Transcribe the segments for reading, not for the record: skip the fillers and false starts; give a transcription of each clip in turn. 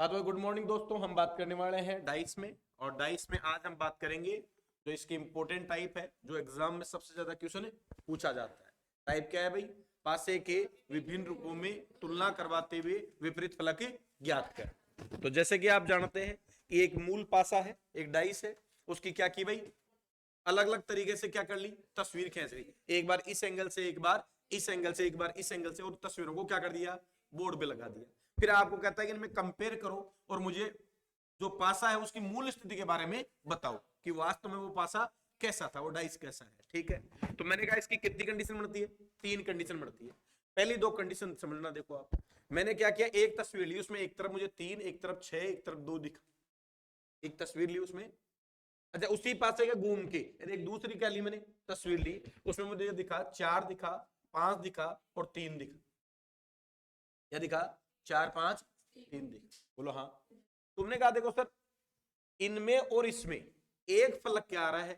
हाँ तो good morning दोस्तों, हम बात करने वाले हैं डाइस में। और डाइस में आज हम बात करेंगे जो इसकी इंपॉर्टेंट टाइप है, जो एग्जाम में सबसे ज्यादा क्वेश्चन पूछा जाता है। टाइप क्या है भाई? पासे के विभिन्न रूपों में तुलना करवाते हुए विपरीत फलक ज्ञात कर। तो जैसे कि आप जानते हैं कि एक मूल पासा है, एक डाइस है, उसकी क्या की भाई, अलग अलग तरीके से क्या कर ली, तस्वीर खींच ली। एक बार इस एंगल से, एक बार इस एंगल से, एक बार इस एंगल से, और तस्वीरों को क्या कर दिया, बोर्ड पे लगा दिया। फिर आपको कहता है कि इनमें कंपेयर करो और मुझे जो पासा है उसकी मूल स्थिति के बारे में बताओ कि वास्तव में वो पासा कैसा था, वो डाइस कैसा है। ठीक है, तो मैंने कहा इसकी कितनी कंडीशन बनती है? तीन कंडीशन बनती है। पहली दो कंडीशन समझना, देखो आप, मैंने क्या किया, एक तस्वीर ली, उसमें एक तरफ मुझे 3, एक तरफ 6, एक तरफ 2 दिखा। एक तस्वीर ली उसमें, अच्छा उसी पासे का घूम के एक दूसरी क्या ली मैंने, तस्वीर ली, उसमें मुझे दिखा 4 दिखा, 5 दिखा और 3 दिखा। क्या दिखा? 4, 5, 3 दिखा। बोलो हाँ। तुमने कहा देखो सर, इनमें और इसमें एक फलक क्या आ रहा है,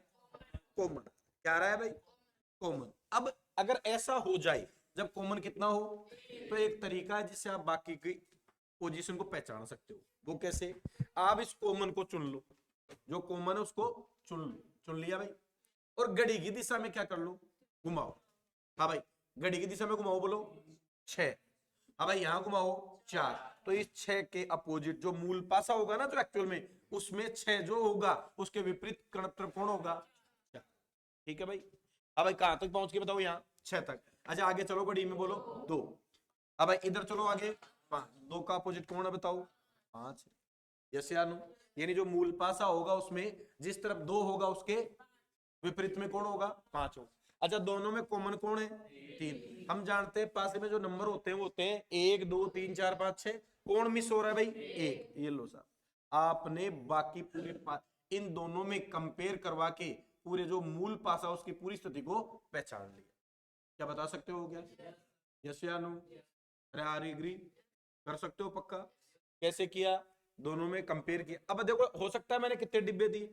कॉमन। क्या आ रहा है भाई? कॉमन। अब अगर ऐसा हो जाए, जब कॉमन कितना हो, तो एक तरीका है जिससे आप बाकी की पोजीशन को पहचान सकते हो। वो कैसे? आप इस कॉमन को चुन लो, जो कॉमन है उसको चुन लो। चुन लिया भाई, और घड़ी की दिशा में क्या कर लो, घुमाओ। हाँ भाई, घड़ी की दिशा में घुमाओ, बोलो 6। हाँ भाई यहां घुमाओ 4। तो इस 6 के अपोजिट जो मूल पासा होगा ना, जो एक्चुअल में उसमें 6 जो होगा, उसके विपरीत कर्ण कौन होगा? 4। ठीक है भाई। अब भाई कहां तक पहुंच के बताओ? यहाँ 6 तक। अच्छा आगे चलो, घड़ी में बोलो 2। अब भाई इधर चलो आगे 5। 2 का अपोजिट कौन है बताओ? 5। यस या नो? यानी जो मूल पासा होगा उसमें जिस तरफ 2 होगा, उसके विपरीत में कौन होगा? 5 होगा। अच्छा दोनों में कॉमन कौन है? 3। हम जानते हैं पासे में जो नंबर होते हैं वो होते हैं 1, 2, 3, 4, 5, 6। कौन मिस हो रहा है भाई? 1। ये लो साहब, आपने बाकी पूरे इन दोनों में कंपेयर करवा के पूरे जो मूल पासा उसकी पूरी स्थिति को पहचान लिया। क्या बता सकते हो क्या? यस या नो? अरे आर एग्री कर सकते हो पक्का? कैसे किया? दोनों में कंपेयर किया। अब देखो, हो सकता है मैंने कितने डिब्बे दिए,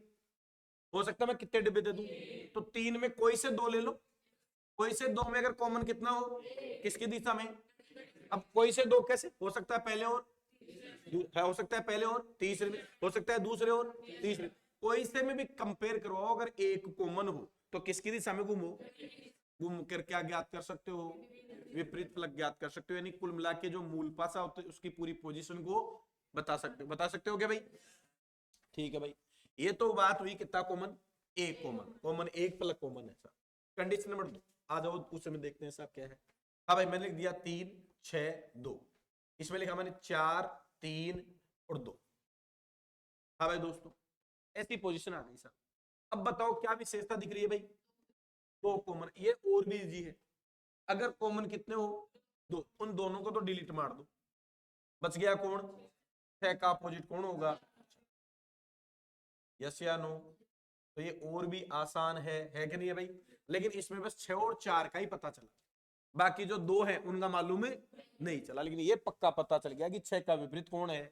हो सकता है मैं कितने डिब्बे दे दूं, तो 3 में कोई से 2 ले लो। कोई से 2 में अगर कॉमन कितना हो, किसकी दिशा में? अब कोई से 2 कैसे हो सकता है? पहले और हो सकता है, पहले और तीसरे में हो सकता है, दूसरे और तीसरे। कोई से में भी कंपेयर करवाओ, अगर एक कॉमन हो तो किसकी दिशा में घूमो, घूम कर क्या ज्ञात कर सकते हो? विपरीत फलक ज्ञात कर सकते हो। यानी कुल मिला के जो मूल पासा होता है उसकी पूरी पोजीशन को बता सकते हो। बता सकते हो क्या भाई? ठीक है भाई, ये तो बात हुई कितना कॉमन, एक कॉमन। कॉमन एक फलक कॉमन है सर। कंडीशन नंबर 2 आ जाओ, उस समय देखते हैं साहब क्या है। हाँ भाई मैंने लिख दिया 3, 6, 2। इसमें लिखा मैंने 4, 3 और 2। हाँ भाई दोस्तों, ऐसी पोजीशन आ गई सर। अब बताओ क्या विशेषता दिख रही है भाई? दो कॉमन। ये और भी इजी है। अगर कॉमन कितने हो, दो, उन दोनों को तो डिलीट मार दो। बच गया कौन? 6 का अपोजिट कौन होगा? यस या नो? तो ये और भी आसान है कि नहीं है भाई? लेकिन इसमें बस 6 और 4 का ही पता चला, बाकी जो 2 है उनका मालूम है नहीं चला। लेकिन ये पक्का पता चल गया कि 6 का विपरीत कौन है?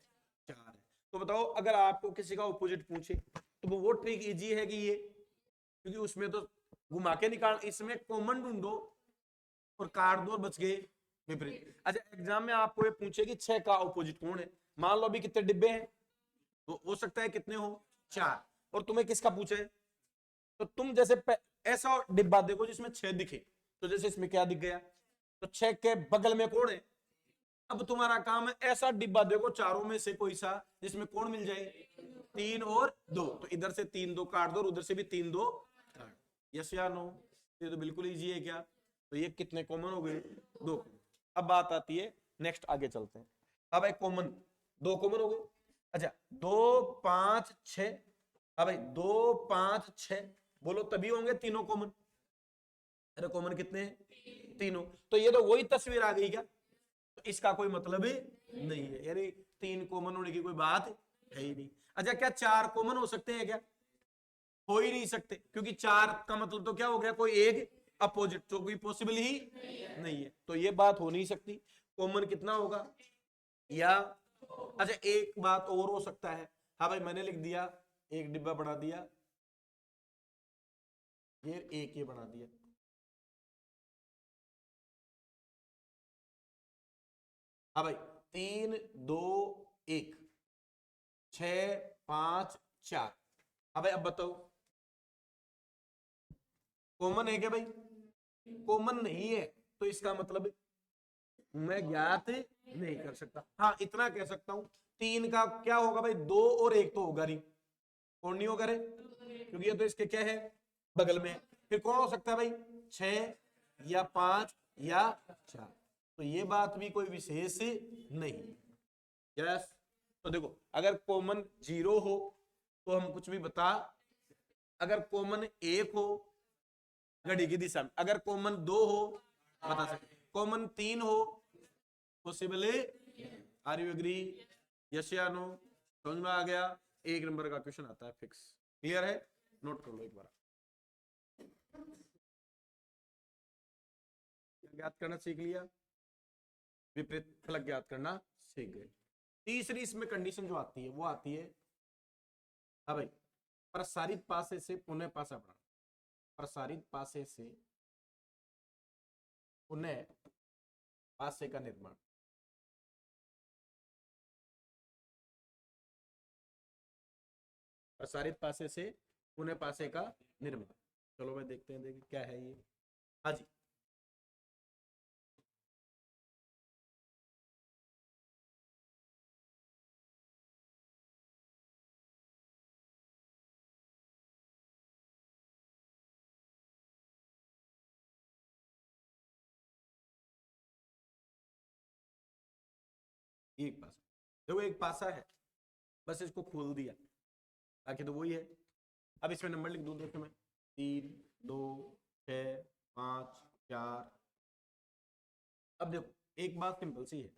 4 है। तो बताओ, अगर आपको किसी का ऑपोजिट पूछे तो वो ट्रिक इजी है कि ये, क्योंकि उसमें तो घुमा के निकाल, इसमें कॉमन ढूंढो और काट दो और बच गए विपरीत। अच्छा एग्जाम में आपको ये पूछे कि 6 का ऑपोजिट कौन है, मान लो अभी कितने डिब्बे हैं, तो हो सकता है कितने हो, 4। और तुम्हें किसका पूछे, तो तुम जैसे ऐसा डिब्बा देखो जिसमें 6 दिखे, तो जैसे इसमें क्या दिख गया, तो 6 के बगल में कौन है? अब तुम्हारा काम है ऐसा डिब्बा देखो चारों में से कोई सा जिसमें कौन मिल जाए, 3 और 2। तो इधर से 3 2 काट दो और उधर से भी 3 2 काट। यस या नो? ये तो बिल्कुल इजी है क्या? तो ये कितने कॉमन हो गए? 2। अब बात आती है, नेक्स्ट आगे चलते हैं। अब एक कॉमन, 2 कॉमन हो गए। अच्छा 2, 5, 6। हाँ भाई 2, 5, 6, बोलो तभी होंगे तीनों कॉमन। अरे कॉमन कितने हैं? तीनों। तो ये तो वही तस्वीर आ गई क्या? तो इसका कोई मतलब ही नहीं है, यानी 3 कॉमन होने की कोई बात है ही नहीं। अच्छा क्या 4 कॉमन हो सकते हैं क्या? हो ही नहीं सकते, क्योंकि 4 का मतलब तो क्या हो गया, कोई एक अपोजिट, तो कोई पॉसिबल ही नहीं है। तो ये बात हो नहीं सकती। कॉमन कितना होगा? या अच्छा एक बात और हो सकता है। हाँ भाई मैंने लिख दिया, एक डिब्बा बढ़ा दिया, ये एक ये बना दिया। हाँ भाई 3, 2, 1। 6 5 4। अब बताओ कॉमन है क्या भाई? कॉमन नहीं है, तो इसका मतलब मैं ज्ञात नहीं कर सकता। हाँ इतना कह सकता हूं, 3 का क्या होगा भाई? 2 और 1 तो होगा नहीं, कौन नहीं होगा रे? क्योंकि ये तो इसके क्या है, बगल में है। फिर कौन हो सकता है भाई? 6 या 5 या 4। तो ये बात भी कोई विशेष नहीं। यस, तो देखो अगर कॉमन 0 हो तो हम कुछ भी बता, अगर कॉमन 1 हो घड़ी की दिशा में, अगर कॉमन 2 हो बता सकते, कॉमन 3 हो पॉसिबल है। Are you agree? यस या नो? समझ में आ गया? 1 नंबर का क्वेश्चन आता है फिक्स। क्लियर है? नोट कर लो एक बार। ज्ञात करना सीख लिया, विपरीत फलक ज्ञात करना सीख गए। तीसरी इसमें कंडीशन जो आती है वो आती है, हाँ भाई, प्रसारित पासे से पुनः पासा बढ़ाना। प्रसारित पासे से पुनः पासे का निर्माण। प्रसारित पासे से पुनः पासे का निर्माण। चलो भाई देखते हैं, देखिए क्या है ये। हाँ जी, एक पासा, देखो एक पासा है, बस इसको खोल दिया, बाकी तो वही है। अब इसमें नंबर लिख दूं, देखो मैं 3 2 6 5 4। अब देखो एक बात सिंपल सी है,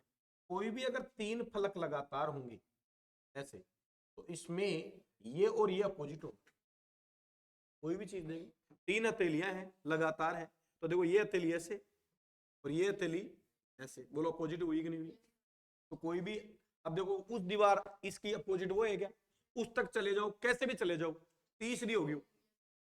कोई भी अगर 3 फलक लगातार होंगे ऐसे, तो इसमें ये और ये अपोजिट हो। कोई भी चीज देंगे, 3 हथेलियां हैं लगातार है, तो देखो ये हथेली ऐसे और ये हथेली ऐसे, बोलो अपोजिट हुई कि नहीं हुई? तो कोई भी, अब देखो उस दीवार इसकी अपोजिट वो है क्या? उस तक चले जाओ, कैसे भी चले जाओ, तीसरी होगी।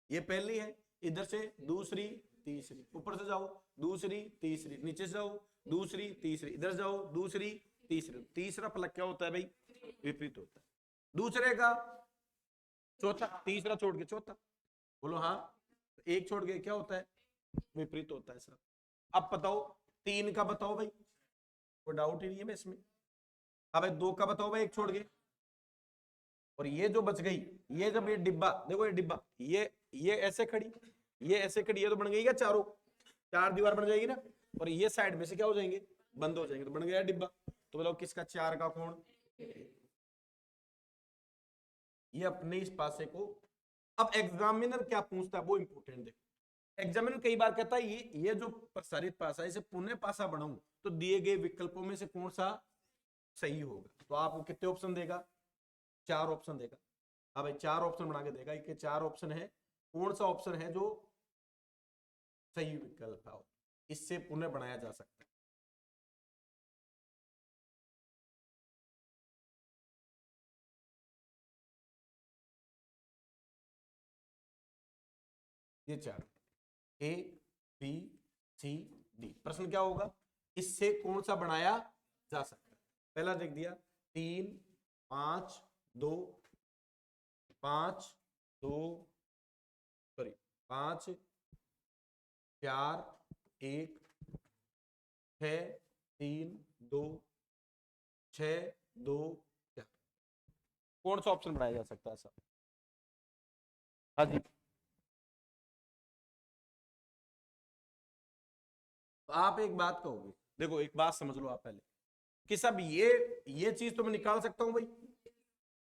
ये पहली है, इधर से दूसरी तीसरी, ऊपर से जाओ दूसरी तीसरी, नीचे से जाओ दूसरी तीसरी, इधर जाओ दूसरी तीसरी। तीसरा फलक क्या होता है भाई? विपरीत होता है। दूसरे का चौथा, तीसरा छोड़ के चौथा, बोलो हाँ। एक छोड़ के क्या होता है? विपरीत होता है सर। अब बताओ 3 का बताओ भाई, कोई डाउट ही नहीं है इसमें। अब भाई 2 का बताओ भाई, एक छोड़ के। और ये जो बच गई, ये जब ये डिब्बा, देखो ये डिब्बा, ये ऐसे खड़ी, ये ऐसे खड़ी, ये तो बन गई क्या चारों? 4 दीवार बन जाएगी ना, और ये साइड में से क्या हो जाएंगे? बंद हो जाएंगे, तो बन गया डिब्बा। तो बताओ किसका 4 का कोण? ये अपने इस पासे को। अब एग्जामिनर क्या पूछता है वो इंपोर्टेंट देखो। एग्जामिनर कई बार कहता है ये जो प्रसारित पासा है इसे पुनः पासा बनाऊं, तो दिए गए विकल्पों में से कौन सा सही होगा? तो आपको कितने ऑप्शन देगा? 4 ऑप्शन देगा। हाँ भाई 4 ऑप्शन बना के देगा, ये 4 ऑप्शन है, कौन सा ऑप्शन है जो सही विकल्प है, इससे पुनः बनाया जा सकता है। ये 4, ए बी सी डी। प्रश्न क्या होगा? इससे कौन सा बनाया जा सकता है? पहला देख दिया, 3 5 2 5 2 सॉरी 5 4 1 6 3 2 6 2 4। कौन सा ऑप्शन बनाया जा सकता है सर? हाँ जी, तो आप एक बात कहोगे, देखो एक बात समझ लो आप पहले, कि सब ये चीज तो मैं निकाल सकता हूं भाई,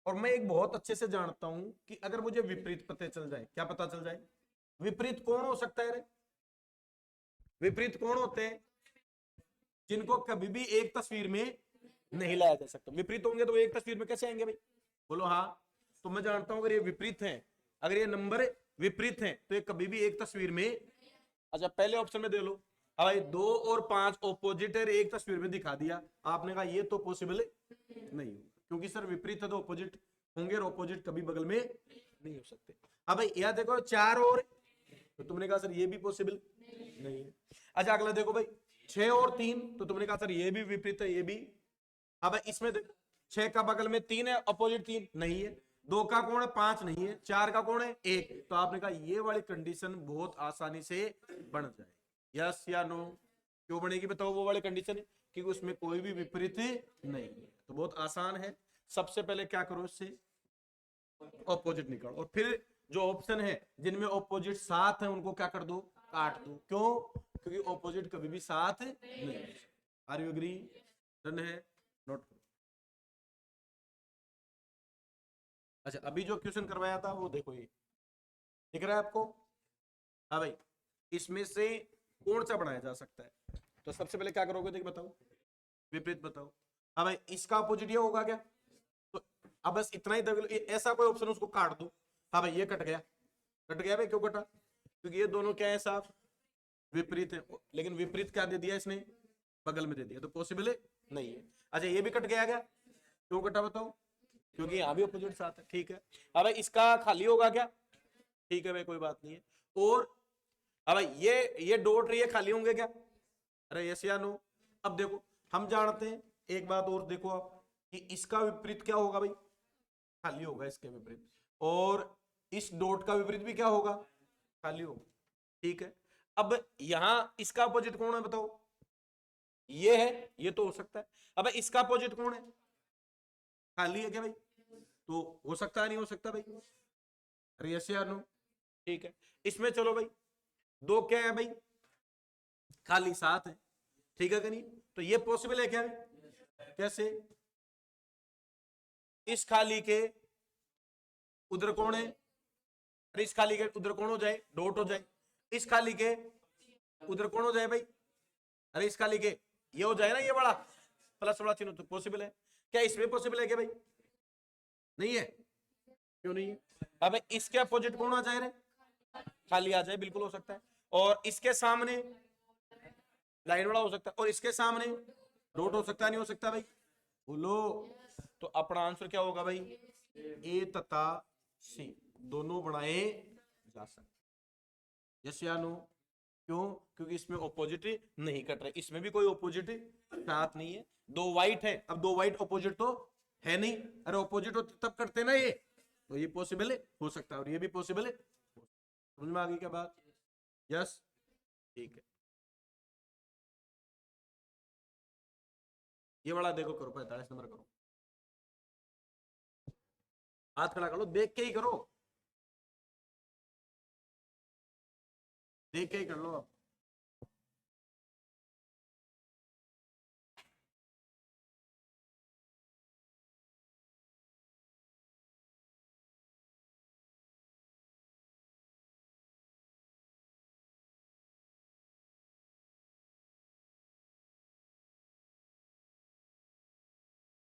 और मैं एक बहुत अच्छे से जानता हूं कि अगर मुझे विपरीत पता चल जाए, क्या पता चल जाए? विपरीत कौन हो सकता है रे? विपरीत कौन होते हैं? जिनको कभी भी एक तस्वीर में नहीं लाया जा सकता। विपरीत होंगे तो एक तस्वीर में कैसे आएंगे भाई? बोलो हाँ। तो मैं जानता हूं अगर ये विपरीत है, अगर ये नंबर विपरीत है, तो ये कभी भी एक तस्वीर में, अच्छा पहले ऑप्शन में दे लो, भाई 2 और 5 ऑपोजिट है, एक तस्वीर में दिखा दिया, आपने कहा ये तो पॉसिबल नहीं, क्योंकि सर विपरीत है तो ऑपोजिट होंगे, और ऑपोजिट कभी बगल में नहीं हो सकते। अब भाई यह देखो 4 और, तो तुमने कहा सर ये भी पॉसिबल नहीं है। अच्छा अगला देखो भाई 6 और 3, तो तुमने कहा सर ये भी विपरीत है, ये भी। अब इसमें देखो 6 का बगल में 3 है, अपोजिट 3 नहीं है, 2 का कोण है 5 नहीं है, 4 का कोण है 1। तो आपने कहा ये वाली कंडीशन बहुत आसानी से बन जाए, यस या नो? क्यों बनेगी बताओ वो वाली कंडीशन? क्योंकि उसमें कोई भी विपरीत नहीं है, तो बहुत आसान है। सबसे पहले क्या करो, इससे ऑपोजिट निकालो, और फिर जो ऑप्शन है जिनमें ऑपोजिट साथ है उनको क्या कर दो, काट दो। क्यों? क्योंकि ऑपोजिट कभी भी साथ नहीं। Are you agree? डन है? नोट करो। अच्छा, अभी जो क्वेश्चन करवाया था वो देखो, ये दिख रहा है आपको? हाँ भाई, इसमें से कौन सा बनाया जा सकता है? तो सबसे पहले क्या करोगे, देख बताओ, विपरीत बताओ। हाँ भाई, इसका अपोजिट ये होगा क्या? तो अब बस इतना ही दबा लो, ऐसा कोई ऑप्शन उसको काट दो। हाँ भाई, ये कट गया, कट गया भाई। क्यों कटा? क्योंकि ये दोनों क्या है साहब, विपरीत है। लेकिन विपरीत क्या दे दिया इसने, बगल में दे दिया, तो पॉसिबल है नहीं है। अच्छा, ये भी कट गया क्या? क्यों कटा बताओ? क्योंकि यहाँ भी अपोजिट साथ है। ठीक है, अब भाई इसका खाली होगा क्या? ठीक है भाई, कोई बात नहीं है। और अब भाई ये डॉट ये खाली होंगे क्या? अरे यस या नो? अब देखो, हम जानते हैं एक बात और, देखो आप, कि इसका विपरीत क्या होगा भाई, खाली होगा इसके विपरीत। और इस डॉट का विपरीत भी क्या होगा, खाली होगा। ठीक है, अब यहां इसका अपोजिट कौन है बताओ? ये है, ये तो हो सकता है। अब इसका अपोजिट कौन है, खाली है क्या भाई? तो हो सकता है, नहीं हो सकता भाई? अरे यस या नो? ठीक है, इसमें चलो भाई, दो क्या है भाई, खाली 7 है। ठीक है कि नहीं? तो ये पॉसिबल है क्या भाई? कैसे? इस खाली के उधर कौन है, अरे इस खाली के उधर कौन हो जाए, डॉट हो जाए। इस खाली के उधर कौन हो जाए भाई, अरे इस खाली के ये हो जाए ना, ये बड़ा प्लस वाला चिन्ह, तो पॉसिबल है क्या? इसमें पॉसिबल है क्या भाई? नहीं है। क्यों नहीं है? अब इसके अपोजिट कौन आ जाए रे, खाली आ जाए, बिल्कुल हो सकता है। और इसके सामने लाइन वाला हो सकता है, और इसके सामने डॉट हो सकता है, नहीं हो सकता भाई? बोलो। तो अपना आंसर क्या होगा भाई, ए तथा सी दोनों बनाए जा सकते। यस या नो? क्यों? क्योंकि इसमें ऑपोजिट नहीं कट रहे, इसमें भी कोई ऑपोजिट साथ नहीं है। दो वाइट है, अब दो वाइट ऑपोजिट तो है नहीं। अरे ऑपोजिट हो तब करते ना ये, तो ये पॉसिबल है, हो सकता है, और ये भी पॉसिबल है। समझ में आ गई क्या बात? यस, ठीक है। ये वाला देखो, करो 45 नंबर करो, हाथ खड़ा करो, देख के ही करो, देख के ही कर लो आप।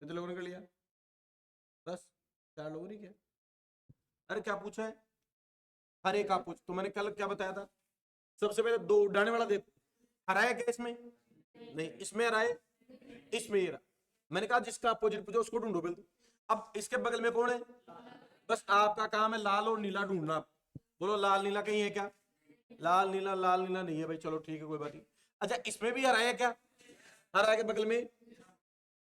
कितने लोगों ने कर लिया? 10? 4 लोगों ने किया? अरे क्या पूछा है, हर एक आप पूछ, तो मैंने कल क्या बताया था? सबसे पहले दो उड़ाने वाला देखो, हराया क्या इसमें? नहीं, इसमें हराए, इसमें ये रहा। मैंने कहा जिसका अपोजिट पूछा उसको ढूंढो बिल्कुल। अब इसके बगल में कौन है? बस आपका काम है लाल और नीला ढूंढना। बोलो लाल नीला कहीं है क्या? लाल नीला नहीं है भाई, चलो ठीक है, कोई बात नहीं। अच्छा, इसमें भी हराया क्या? हरा के बगल में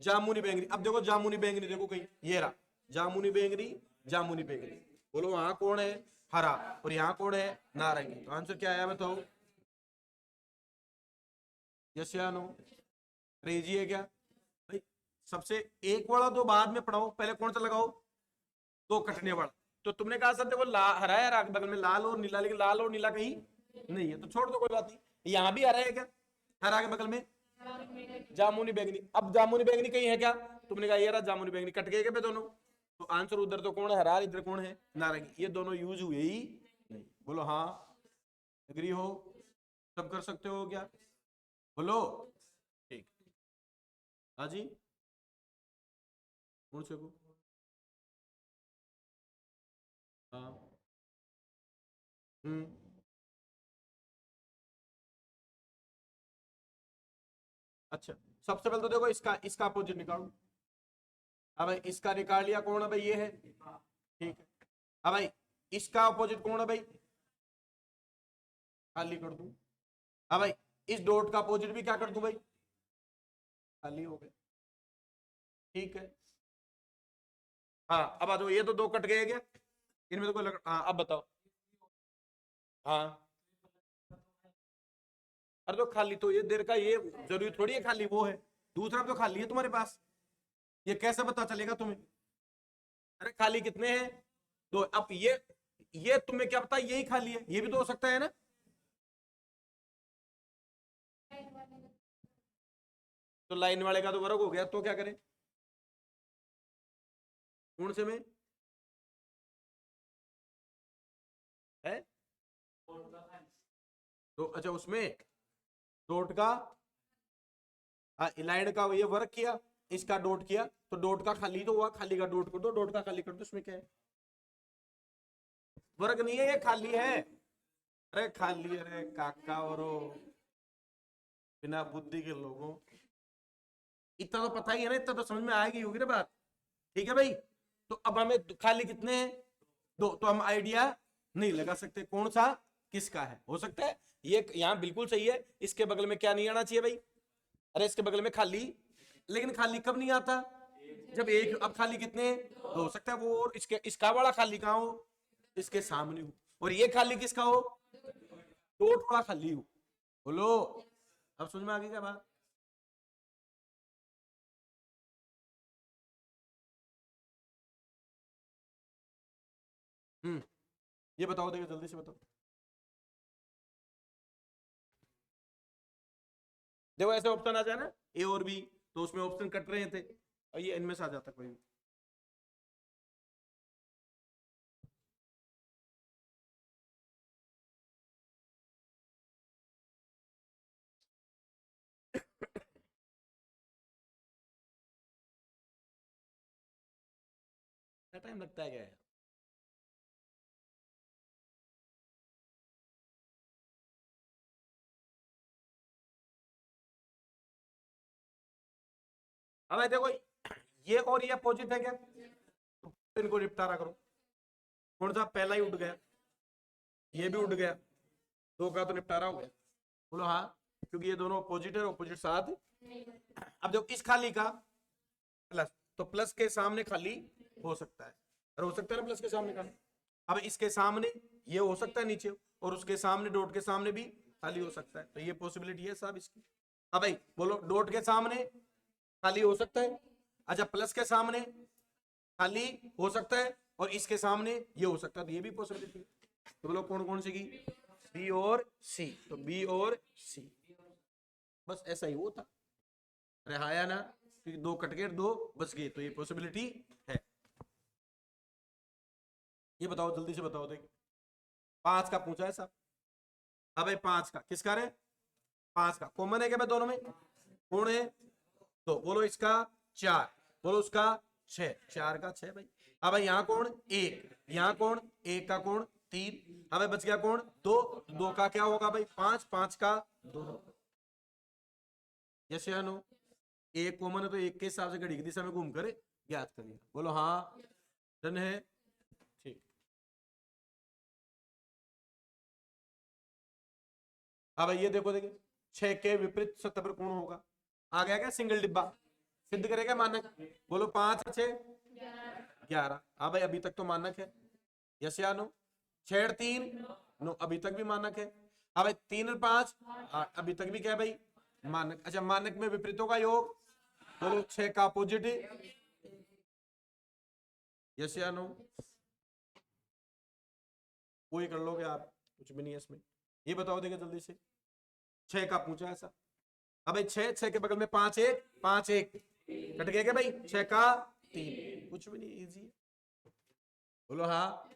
जामुनी बैंगनी। अब देखो जामुनी बैंगनी, देखो कहीं, ये रहा जामुनी बैंगनी, जामुनी बैंगनी। बोलो वहां कौन है, हरा, और यहाँ कौन है, नारंगी। तो आंसर क्या आया बताओ? यस या नो? क्रेजी है क्या भाई? सबसे एक वाला तो बाद में पढ़ाओ, पहले कौन सा लगाओ, दो कटने वाला। तो तुमने कहा सर देखो हरा है बगल में लाल और नीला, लेकिन लाल और नीला कहीं नहीं है, तो छोड़ दो, कोई बात नहीं। यहाँ भी हरा है क्या, हरा के बगल में जामुनी बैंगनी। अब जामुनी बैंगनी कहीं है क्या? तुमने कहा ये रहा जामुनी बैंगनी, कट गए क्या दोनों? तो आंसर उधर तो कौन है, हरा, इधर कौन है, नारंगी। ये दोनों यूज हुए ही नहीं। बोलो हाँ, एग्री हो? सब कर सकते हो क्या? बोलो। ठीक, हाँ जी, कौन से को? हाँ। हम्म। अच्छा, सबसे पहले तो देखो इसका इसका अपोजिट निकालो। अब भाई इसका निकाल लिया, कौन है भाई, ये है, ठीक है। अब भाई इसका अपोजिट कौन है भाई, खाली कर दूं। अब भाई इस डॉट का अपोजिट भी क्या कर दूं भाई, खाली हो गया। ठीक है, हाँ अब आ जाओ, ये तो दो कट गए क्या, इनमें तो कोई हाँ अब बताओ। हाँ अरे तो खाली तो ये देर का, ये जरूरी थोड़ी है खाली वो है, दूसरा तो खाली है तुम्हारे पास, ये कैसे पता चलेगा तुम्हें। अरे खाली कितने हैं, तो अब ये तुम्हें क्या पता यही खाली है, ये भी तो हो सकता है ना। तो लाइन वाले का तो वर्ग हो गया, तो क्या करें, कौन से में है, तो अच्छा उसमें डॉट का, हाँ इलाइड का ये वर्क किया, इसका डॉट किया, तो डॉट का खाली तो हुआ, खाली का डॉट कर दो, डॉट का खाली कर दो, इसमें क्या है, वर्क नहीं है ये खाली है। अरे खाली, अरे काका और बिना बुद्धि के लोगों, इतना तो पता ही है ना, इतना तो समझ में आएगी होगी ना बात। ठीक है भाई, तो अब हमें खाली कितने हैं, दो, तो हम आइडिया नहीं लगा सकते कौन सा किसका है। हो सकता है ये यहाँ बिल्कुल सही है, इसके बगल में क्या नहीं आना चाहिए भाई, अरे इसके बगल में खाली, लेकिन खाली कब नहीं आता, जब एक, अब खाली कितने हैं, तो हो सकता है वो और इसके, इसका वाला खाली कहाँ हो, इसके सामने हो, और ये खाली किसका हो, तो थोड़ा खाली हो। बोलो, अब समझ में आ गई क्या बात। ये बताओ, देखो जल्दी से बताओ। देखो ऐसे ऑप्शन आ जाए ना, ए और बी, तो उसमें ऑप्शन कट रहे थे, और ये इनमें से आ जाता कोई भी। क्या टाइम लगता है क्या है। अब देखो, ये और ये अपोजिट है क्या, तो इनको निपटारा करो, कौन सा पहला ही उठ गया, ये भी उठ गया, दो का तो निपटारा हो गया। बोलो हाँ, क्योंकि ये दोनों अपोजिट है, अपोजिट साथ। अब देखो इस खाली का प्लस, तो प्लस के सामने खाली हो सकता है, और हो सकता है ना प्लस के सामने खाली, अब इसके सामने ये हो सकता है नीचे, और उसके सामने डॉट के सामने भी खाली हो सकता है, तो ये पॉसिबिलिटी है साहब इसकी। अब भाई बोलो, डॉट के सामने खाली हो सकता है, अच्छा प्लस के सामने खाली हो सकता है, और इसके सामने ये हो सकता है, तो ये भी पॉसिबिलिटी है। तो बोलो कौन कौन सी की, बी और सी, तो बी और सी, बस ऐसा ही वो था। अरे हाया ना, क्योंकि दो कट गए, दो बच गए, तो ये पॉसिबिलिटी है। ये बताओ जल्दी से बताओ, देख पांच का पूछा है साहब। अब भाई पांच का किसका रे, पांच का कॉमन है क्या भाई दोनों में, कौन है, तो बोलो इसका चार, बोलो उसका छह, चार का छह भाई। अब भाई यहाँ कौन एक, यहाँ कौन एक का कौन तीन, अब भाई बच गया कौन दो, दो का क्या होगा भाई पांच, पांच का दो। यस या नो, एक कॉमन है तो एक के हिसाब से घड़ी की दिशा में घूम कर ज्ञात करिए। बोलो हाँ, डन है, ठीक। अब ये देखो, देखिए छह के विपरीत सत्तर कौन होगा, आ गया क्या सिंगल डिब्बा, सिद्ध करेगा मानक। बोलो पांच छह ग्यारह, हाँ भाई अभी तक तो मानक है, यस या नो, छेड़ तीन नो, अभी तक भी मानक है। हाँ भाई तीन और पांच, हाँ अभी तक भी क्या है भाई मानक। अच्छा मानक में विपरीतों का योग, बोलो छह का अपोजिट, यस या नो, वो ही कर लोगे आप, कुछ भी नहीं है इसमें। ये बताओ देखिए जल्दी से, छह का पूछा ऐसा, अब भाई छह, छह के बगल में पांच एक, पांच एक कट गया क्या भाई, छह का तीन, कुछ भी नहीं, इजी है। बोलो हाँ,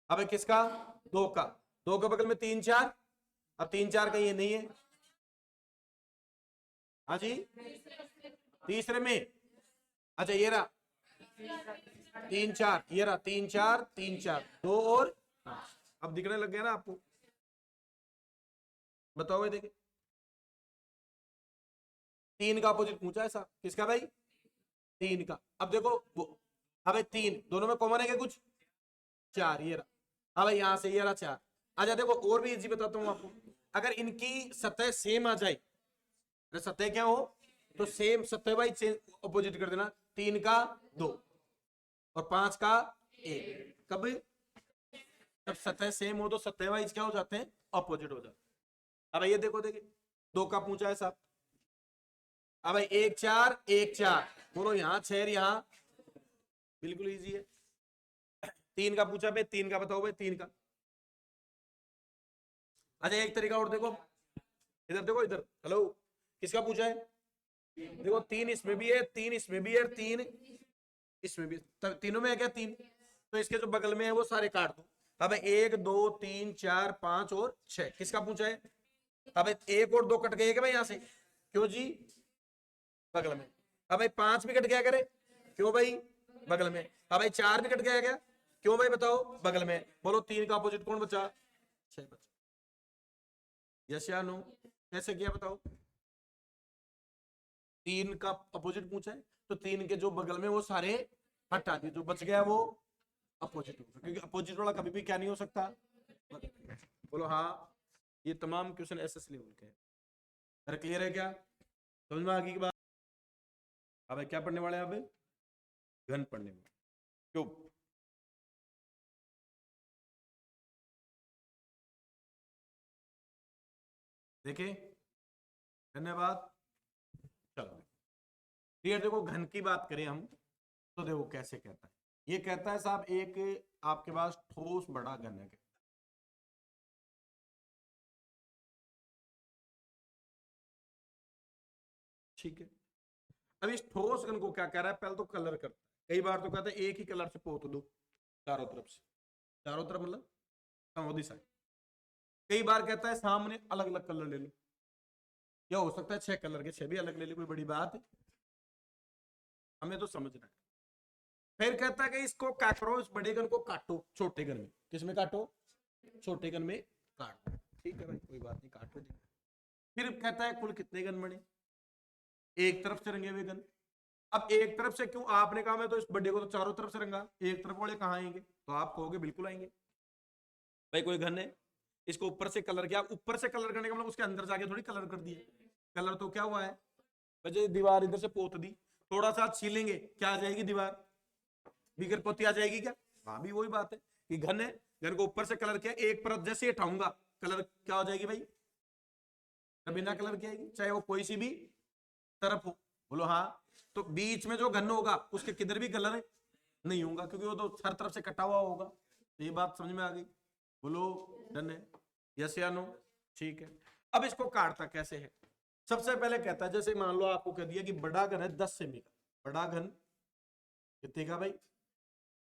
अब किसका, दो का, दो के बगल में तीन चार, अब तीन चार का ये नहीं है, हाँ जी तीसरे में, अच्छा ये रहा तीन चार, ये रहा तीन चार, तीन चार दो और, अब दिखने लग गया ना आपको। बताओ भाई देखिए, तीन का अपोजिट पूछा ऐसा, किसका भाई तीन का। अब देखो वो, अब तीन दोनों में कॉमन है क्या कुछ, चार, ये रहा, अब यहां से ये रहा चार। अच्छा देखो और भी इजी बताता हूं आपको, अगर इनकी सतह सेम आ जाए, सतह क्या हो तो सेम सतह वाइज अपोजिट कर देना, 3 का 2 और 5 का 1। कब? जब सतह सेम हो तो सतह वाइज क्या हो जाते हैं? अपोजिट हो जाते हैं। अब ये देखो, देखिए 2 का पूछा है साहब। अब 1 4 1 4, बोलो यहाँ 6 यहाँ, बिल्कुल इजी है। 3 का पूछा भाई, 3 का बताओ भाई, 3 का। अच्छा एक तरीका और देखो, इधर देखो, इधर, हेलो, किसका पूछा है? देखो 3 इसमें भी है, 3 इसमें भी है, 3 इसमें भी, तीनों में है क्या? 3, तो इसके जो बगल में है वो सारे काट दो। अब 1 2 3 4 5 और 6, किसका पूछा है? अब 1 और 2 कट गए क्या भाई यहाँ से? क्यों जी? बगल में। अब भाई 5 भी कट गया करे, क्यों भाई? बगल में। अब भाई 4 भी कट गया क्या? क्यों भाई बताओ? बगल में। बोलो 3 का अपोजिट कौन बचा? 6 बचा। यस या नो? कैसे किया बताओ? 3 का अपोजिट पूछा है तो 3 के जो बगल में वो सारे हटा दिए, जो बच गया वो अपोजिट होगा, क्योंकि अपोजिट वाला कभी भी क्या नहीं हो सकता। बोलो हाँ। ये तमाम क्वेश्चन एसएस लेवल के हैं। अरे क्लियर है क्या? समझ में आ गई की बात? अब क्या पढ़ने वाले हैं? अब घन पढ़ने वाले। क्यों? देखे, धन्यवाद। चलो क्लियर। देखो घन की बात करें हम तो देखो कैसे कहता है। ये कहता है साहब एक आपके पास ठोस बड़ा घन है, ठीक है। अब इस ठोस घन को क्या कह रहा है? पहले तो कलर करता है। कई बार तो कहता है एक ही कलर से पोत दो चारों तरफ से, चारों तरफ मतलब समोदी साइड। कई बार कहता है सामने अलग अलग कलर ले लो, या हो सकता है 6 कलर के 6 भी अलग ले लो, कोई बड़ी बात है? हमें तो समझना है। फिर कहता है कि इसको क्या करो, इस बड़े गन को काटो छोटे गन में। किसमें काटो? छोटे गन में काट। ठीक है भाई, कोई बात नहीं, काट दो। फिर कहता है कुल कितने गन बने? एक तरफ से रंगे हुए गन। अब एक तरफ से क्यों? आपने कहा मैं तो इस बड़े को तो चारों तरफ से रंगा, एक तरफ वाले कहाँ आएंगे? तो आप कहोगे बिल्कुल आएंगे भाई। कोई घन है, इसको ऊपर से कलर किया, ऊपर से कलर करने का मतलब उसके अंदर जाके थोड़ी कलर कर दिए। कलर तो क्या हुआ है? वजह दीवार इधर से पोत दी, थोड़ा सा छीलेंगे क्या आ जाएगी? दीवार बिगर पोती आ जाएगी क्या? हाँ भी वही बात है कि घन है, घन को ऊपर से कलर किया, एक परत जैसे हटाऊंगा कलर क्या हो जाएगी भाई? बिना कलर की आएगी, चाहे वो कोई सी भी तरफ हो। बोलो हाँ। तो बीच में जो घन होगा उसके किधर भी कलर नहीं होगा, क्योंकि वो तो हर तरफ से कटा हुआ होगा। तो ये बात समझ में आ गई? बोलो डन है? यस या नो? ठीक है। अब इसको काटता कैसे है? सबसे पहले कहता है, जैसे मान लो आपको कह दिया कि बड़ा घन है 10 सेमी का। बड़ा घन कितने का भाई?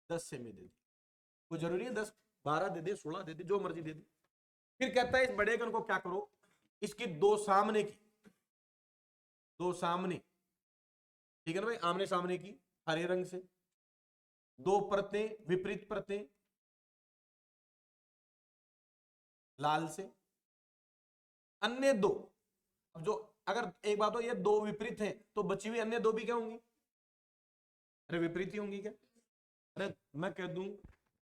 10 सेमी दे दी। कोई जरूरी है 10 12 दे दे, 16 दे दे, जो मर्जी दे दे। फिर कहता है इस बड़े घन को क्या करो, इसकी दो सामने की, दो सामने, ठीक है ना भाई, आमने सामने की हरे रंग से, दो परतें विपरीत परतें लाल से, अन्य दो। अब जो, अगर एक बात हो, ये दो विपरीत हैं तो बची हुई अन्य दो भी क्या होंगी? अरे विपरीत ही होंगी क्या? अरे मैं कह दूं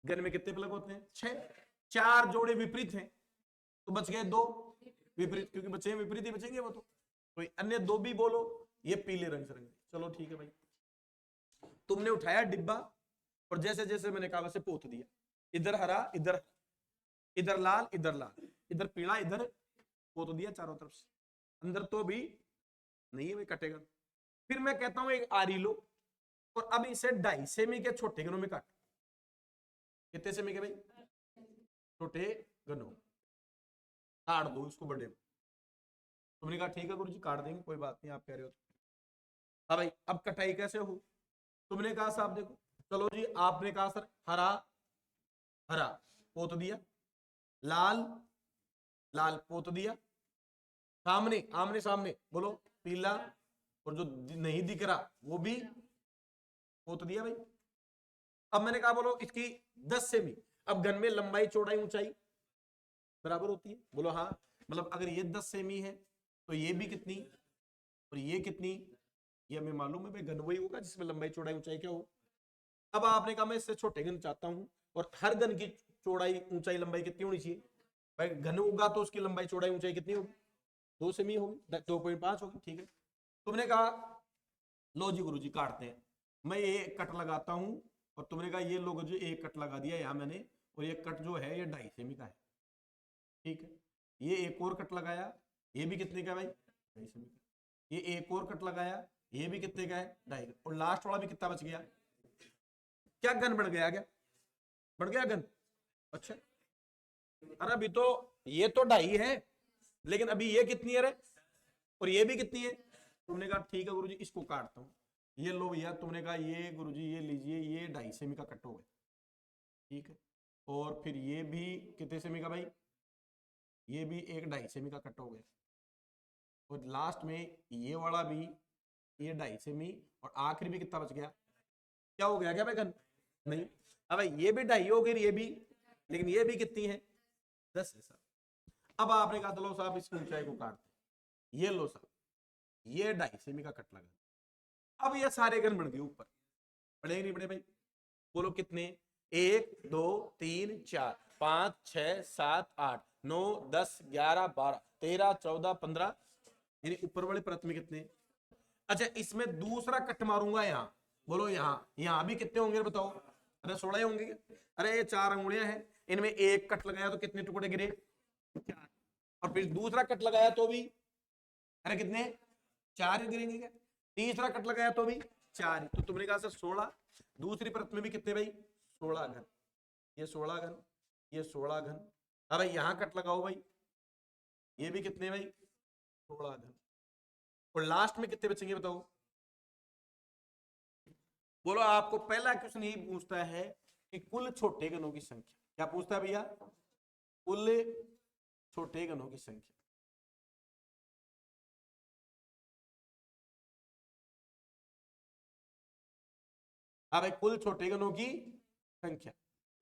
घन में कितने प्लग होते हैं? 6। 4 जोड़े विपरीत हैं तो बच गए 2 विपरीत, क्योंकि बचे हैं विपरीत ही बचेंगे वो तो। कोई अन्य 2 भी बोलो, ये पीले रंग से रंगे। चलो ठीक है भाई, तुमने उठाया डिब्बा और जैसे जैसे मैंने कहा वैसे पोत दिया, इधर हरा, इधर इधर लाल, इधर लाल, इधर पीला, इधर पोत दिया चारों तरफ से। अंदर तो भी नहीं है भाई, कटेगा। फिर मैं कहता हूं एक आरी लो और अब इसे 2.5 सेमी के छोटे गनों में काट। कितने सेमी के भाई? छोटे गनों काट दो इसको बड़े। तुमने कहा ठीक है गुरु जी काट देंगे, कोई बात नहीं, आप कह रहे हो। हाँ भाई, अब कटाई कैसे हो? तुमने कहा साहब देखो, चलो जी, आपने कहा सर हरा हरा पोत दिया, लाल लाल पोत दिया, सामने आमने सामने बोलो पीला, और जो नहीं दिख रहा वो भी पोत दिया भाई। अब मैंने कहा बोलो इसकी 10 सेमी। अब घन में लंबाई चौड़ाई ऊंचाई बराबर होती है, बोलो हाँ। मतलब अगर ये 10 सेमी है तो ये भी कितनी और ये कितनी, ये हमें मालूम है भाई, घन वही होगा जिसमें लंबाई चौड़ाई ऊंचाई क्या हो। अब आपने कहा मैं इससे छोटे घन चाहता हूं, और हर घन की चौड़ाई ऊंचाई लंबाई कितनी होनी चाहिए भाई? घन होगा तो उसकी लंबाई चौड़ाई ऊंचाई कितनी होगी? 2 सेमी होगी, 2.5 होगी, ठीक है। तुमने कहा लो जी गुरुजी काटते हैं, मैं ये कट लगाता हूं और तुमने कहा ये लो जी एक कट लगा दिया यहां मैंने, और ये कट जो है ये 2.5 सेमी का है, ठीक है। ये एक और कट लगाया, ये भी कितने का भाई 2.5 सेमी का। ये एक और कट लगाया, ये भी कितने का है 2.5 का, और लास्ट वाला भी कितना बच गया, क्या गन बन गया, क्या बन गया गन। अच्छा अरे अभी तो ये तो 2.5 है, लेकिन अभी ये कितनी है रे, और ये भी कितनी है। तुमने कहा ठीक है गुरुजी इसको काटता हूं, ये लो भैया, तुमने कहा ये गुरुजी ये लीजिए, ये 2.5 सेमी का कट हो गया, ठीक है। और फिर ये भी कितने सेमी का भाई, ये भी एक 2.5 सेमी का कट हो गया, और लास्ट में ये वाला भी ये 2.5 सेमी, और आखिर भी कितना बच गया, क्या हो गया क्या भाई गन, नहीं। अब ये भी 2.5 हो गई, ये भी, लेकिन ये भी कितनी है 10 है सर। अब आपने कहा चलो साहब इसकी ऊंचाई को काटते, ये लो साहब ये 2.5 सेमी का कट लगा। अब ये सारे गन बन गए ऊपर, पड़े नहीं पड़े भाई, बोलो कितने, 1 2 3 4 5 6 7 8 9 10 11 12 13 14 15, यानी ऊपर वाले परत में कितने। अच्छा इसमें दूसरा कट मारूंगा यहाँ, बोलो यहाँ भी कितने होंगे बताओ, अरे 16 होंगे, अरे ये 4 अंगुलियां हैं, इनमें एक कट लगाया तो कितने टुकड़े गिरे 4, और फिर दूसरा कट लगाया तो भी अरे कितने 4 गिरेंगे क्या, तीसरा कट लगाया तो भी 4 ही, तो तुमने कहा सर 16, दूसरी परत में भी कितने भाई 16 घन, ये 16 घन, ये 16 घन। अब भाई यहाँ कट लगाओ भाई, ये भी कितने भाई 16 घन, और लास्ट में कितने बचेंगे बताओ। बोलो आपको पहला क्वेश्चन यही पूछता है कि कुल छोटे घनों की संख्या, क्या पूछता है भैया, कुल छोटे घनों की संख्या। हाँ भाई कुल छोटे घनों की संख्या,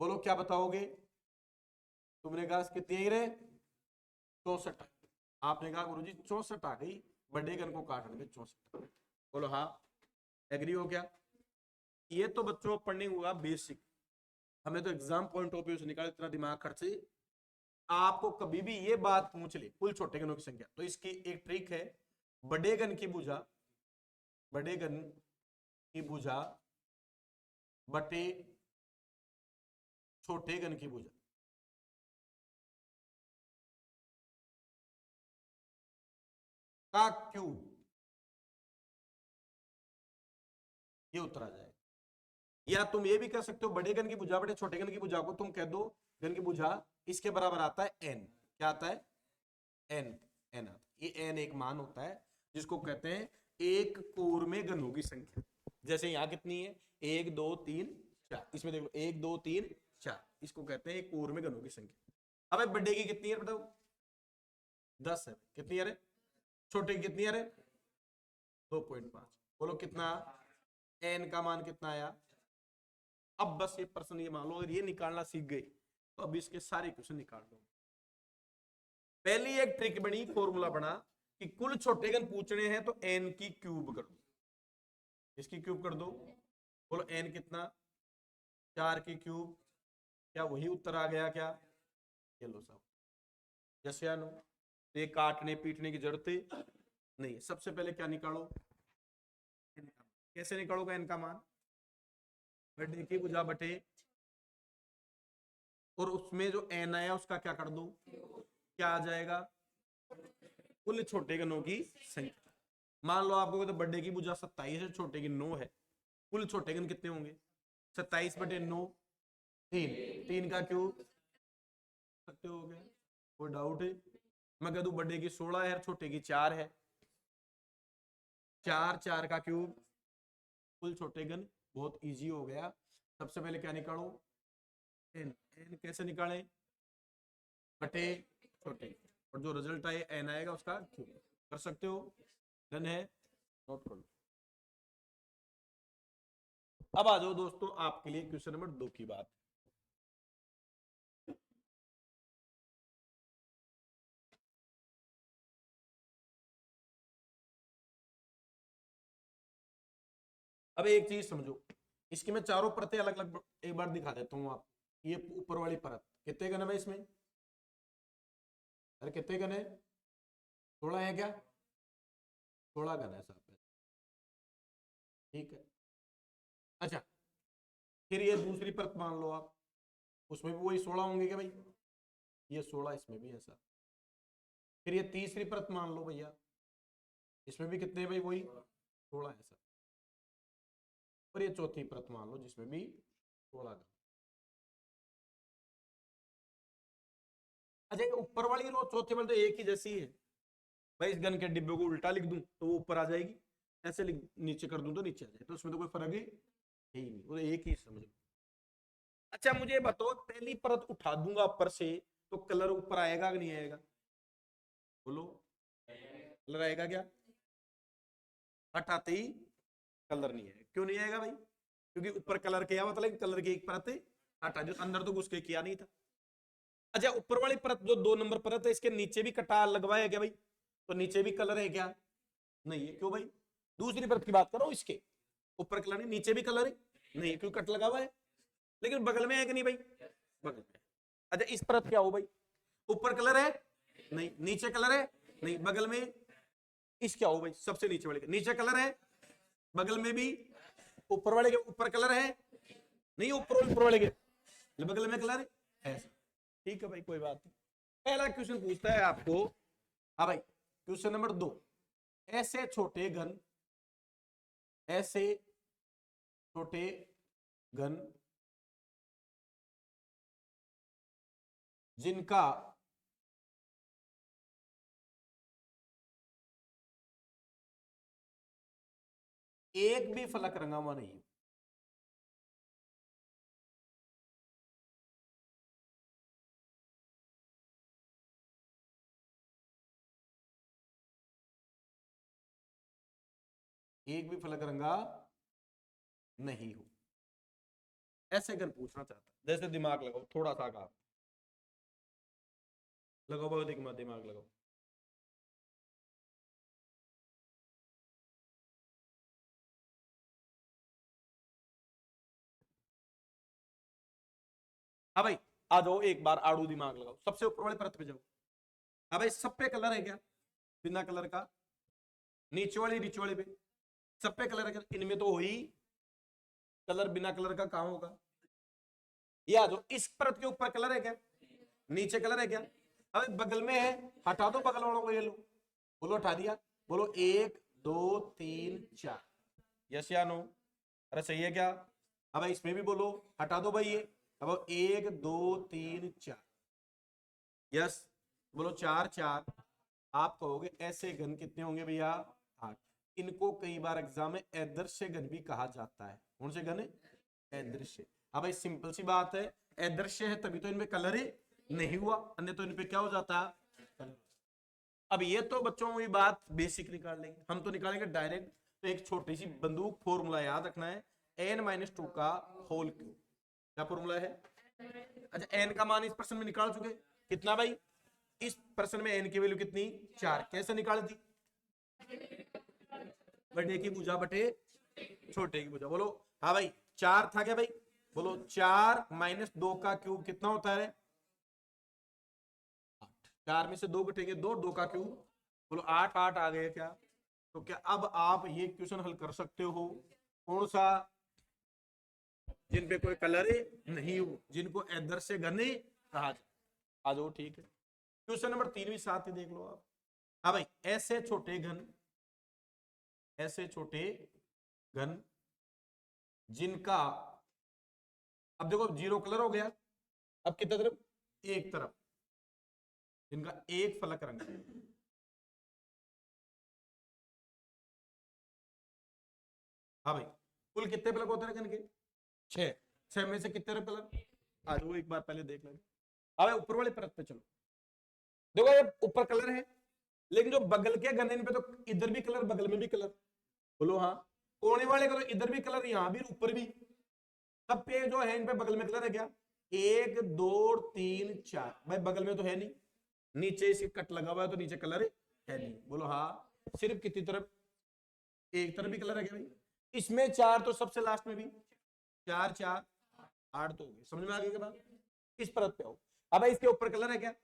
बोलो क्या बताओगे। तुमने कहा कितनी आई रे 64, आपने कहा गुरुजी 64 आ गई, बड़े घन को काटने में 64, बोलो हाँ एग्री हो क्या। ये तो बच्चों पढ़ने हुआ बेसिक, हमें तो एग्जाम पॉइंट ऑफ व्यू से निकाल, इतना दिमाग खर्चे। आपको कभी भी ये बात पूछ ले कुल छोटे घनों की संख्या, तो इसकी एक ट्रिक है, बड़े घन की भुजा, बड़े घन की भुजा बटे छोटे घन की भुजा, का क्यूब, ये उत्तर आ जाएगा। या तुम ये भी कह सकते हो बड़े घन की भुजा बटे छोटे घन की भुजा को तुम कह दो घन की भुजा इसके बराबर आता है एन, क्या आता है एन, एन आता है। ये एन एक मान होता है जिसको कहते हैं एक कोर में घनों की संख्या। जैसे यहाँ कितनी है 1 2 3 4, इसमें देखो 1 2 3 4, इसको कहते हैं एक कोर में घनों की संख्या। अब बड़े की कितनी है बताओ 10 है, कितनी है रे, छोटे की कितनी है रे 2.5, बोलो कितना एन का मान कितना आया। अब बस ये प्रश्न ये मान लो अगर ये निकालना सीख गए तो अब इसके सारे क्वेश्चन निकाल दो। पहली एक ट्रिक बनी, फॉर्मूला बना कि कुल छोटे घन पूछने हैं तो एन की क्यूब कर दो, इसकी क्यूब कर दो, बोलो एन कितना 4 की क्यूब, क्या वही उत्तर आ गया क्या, ये लो साहब, यस या नो। तो ये काटने पीटने की जरूरत नहीं, सबसे पहले क्या निकालो, कैसे निकालोगे एन का मान, बटे की भुजा बटे, और उसमें जो एन आया उसका क्या कर दो, क्या आ जाएगा कुल छोटे घनों की संख्या। मान लो आपको तो बड़े की भुजा 27 है, छोटे की 9 है, कुल छोटे घन कितने होंगे 27 बटे 9, 3, 3 का क्यूब, सकते हो गया, कोई डाउट है। मैं कह दूं बड़े की 16 है छोटे की 4 है, 4 4 का क्यूब, कुल छोटे घन, बहुत इजी हो गया। सबसे पहले क्या निकालो एन, एन कैसे निकालें बटे छोटे, और जो रिजल्ट आए एन आएगा उसका क्यूब, कर सकते हो, डन है, नोट कर लो। अब आ जाओ दोस्तों आपके लिए क्वेश्चन नंबर 2 की बात। अब एक चीज समझो, इसकी मैं चारों परतें अलग अलग एक बार दिखा देता हूं आप। ये ऊपर वाली परत कितने घन है इसमें, अरे कितने घन है, 16 है क्या, 16 घन है साहब, ठीक है। अच्छा, फिर ये दूसरी परत मान लो आप, उसमें भी वही 16 होंगे क्या भाई? ये 16, इसमें भी ऐसा। फिर ये तीसरी परत मान लो भैया, इसमें भी कितने भाई? वही 16 ऐसा। और ये चौथी परत मान लो जिसमें भी 16 का। अच्छा, ये ऊपर वाली रो चौथे वाली तो एक ही जैसी है भाई। इस गन के डिब्बे को उल्टा लिख दूं तो वो ऊपर आ जाएगी, ऐसे लिख नीचे कर दूं तो नीचे आ जाए, तो उसमें तो कोई फर्क है ही नहीं, वो एक ही समझ लो। अच्छा मुझे बताओ, पहली परत उठा दूंगा ऊपर से तो कलर ऊपर आएगा कि नहीं आएगा? बोलो, कलर आएगा क्या? हटाते ही कलर नहीं आएगा। क्यों नहीं आएगा भाई? क्योंकि ऊपर कलर किया हुआ था, लेकिन कलर की एक परत हटा, जो अंदर तो घुस के किया नहीं था। अच्छा, ऊपर वाली परत जो 2 नंबर परत है, इसके नीचे भी कटा लगवाया क्या भाई? तो नीचे भी कलर है क्या? नहीं है। क्यों भाई? दूसरी परत की बात करो, इसके ऊपर कलर नहीं, नीचे भी कलर है नहीं, क्यों? कट लगा हुआ है। लेकिन बगल में है कि नहीं भाई? बगल में। अच्छा, इस परत क्या हो भाई? ऊपर कलर है नहीं, नीचे कलर है नहीं, बगल में। इस क्या हो भाई? सबसे नीचे वाले के नीचे कलर है, बगल में भी। ऊपर वाले के ऊपर कलर है नहीं, ऊपर वाले के बगल में कलर है ऐसा। ठीक है भाई, कोई बात नहीं। पहला क्वेश्चन पूछता है आपको, हाँ भाई, क्वेश्चन नंबर 2। ऐसे छोटे घन, ऐसे छोटे घन जिनका एक भी फलक रंगा हुआ नहीं, एक भी फलक रंगा नहीं हो, ऐसे घन पूछना चाहता है। जैसे दिमाग लगाओ थोड़ा सा, का लगाओ बहुत दिमाग लगाओ। हाँ भाई, आ जाओ एक बार, आड़ू दिमाग लगाओ, सबसे ऊपर वाले परत पे जाओ। हाँ भाई, सब पे कलर है क्या? बिना कलर का। नीचे वाले पे सब पे कलर है क्या? इनमें तो वही कलर, बिना कलर का कहां होगा? ये आ जाओ, इस परत के ऊपर कलर है क्या? नीचे कलर है क्या? अबे बगल में है, हटा दो बगल वालों को, ये लो। बोलो, हटा दिया। बोलो 1 2 3 4। यस या नो? अरे सही है क्या? अब इसमें भी बोलो, हटा दो भाई ये। अब 1 2 3 4। यस। बोलो 4 4। आप कहोगे ऐसे घन कितने होंगे भैया? 8। इनको कई बार एग्जाम में अदृश्य घन भी कहा जाता है। कौन से घन? अदृश्य। अब भाई सिंपल सी बात है, अदृश्य है तभी तो इनमें कलर ही नहीं हुआ, अन्य तो इनपे क्या हो जाता है? अब ये तो बच्चों की बात बेसिक निकाल लेंगे, हम तो निकालेंगे डायरेक्ट। तो एक छोटी सी बंदूक फॉर्मूला याद रखना है, n-2 का होल क्यूब। क्या फॉर्मूला है? अच्छा, n का मान इस प्रश्न में निकाल चुके कितना भाई? इस प्रश्न में n की वैल्यू कितनी? 4। कैसे निकाली थी? बड़े की भुजा बटे छोटे की भुजा। बोलो हाँ भाई, 4 था क्या भाई? बोलो 4 - 2 का क्यूब कितना होता है? 8। 4 में से 2 घटेंगे 2, 2 का क्यूब। बोलो 8 8 आ गए क्या? तो क्या अब आप ये क्वेश्चन हल कर सकते हो? कौन सा? जिन पे कोई कलर नहीं हो, जिनको अदृश्य घन कहा जाए। आ जाओ, ठीक है। क्वेश्चन नंबर 3 भी साथ ही देख लो आप। हाँ भाई, ऐसे छोटे घन, ऐसे छोटे घन जिनका, अब देखो 0 कलर हो गया, अब कितना तरफ? एक तरफ, जिनका एक फलक रंग है। हाँ भाई, कुल कितने फलक होते हैं घन के? 6। 6 में से कितने कलर? आ जाओ एक बार पहले देख लेंगे। अब ऊपर वाले परत पे चलो, देखो ये ऊपर कलर है, लेकिन जो बगल के घन इन पे तो इधर भी कलर, बगल में भी कलर। बोलो हाँ। कोने वाले कलर, इधर भी कलर, यहां भी, ऊपर भी। सब पे जो है इन पे बगल में कलर है क्या? 1 2 3 4। भाई बगल में तो है नहीं, नीचे इसके कट लगा हुआ है तो नीचे कलर है नहीं। बोलो हाँ। सिर्फ कितनी तरफ? एक तरफ भी कलर है क्या भाई? इसमें 4 तो सबसे लास्ट में भी 4 4 8 तो हो गए। समझ में आ गई बात? इस परत पे आओ। अब इसके ऊपर कलर है क्या?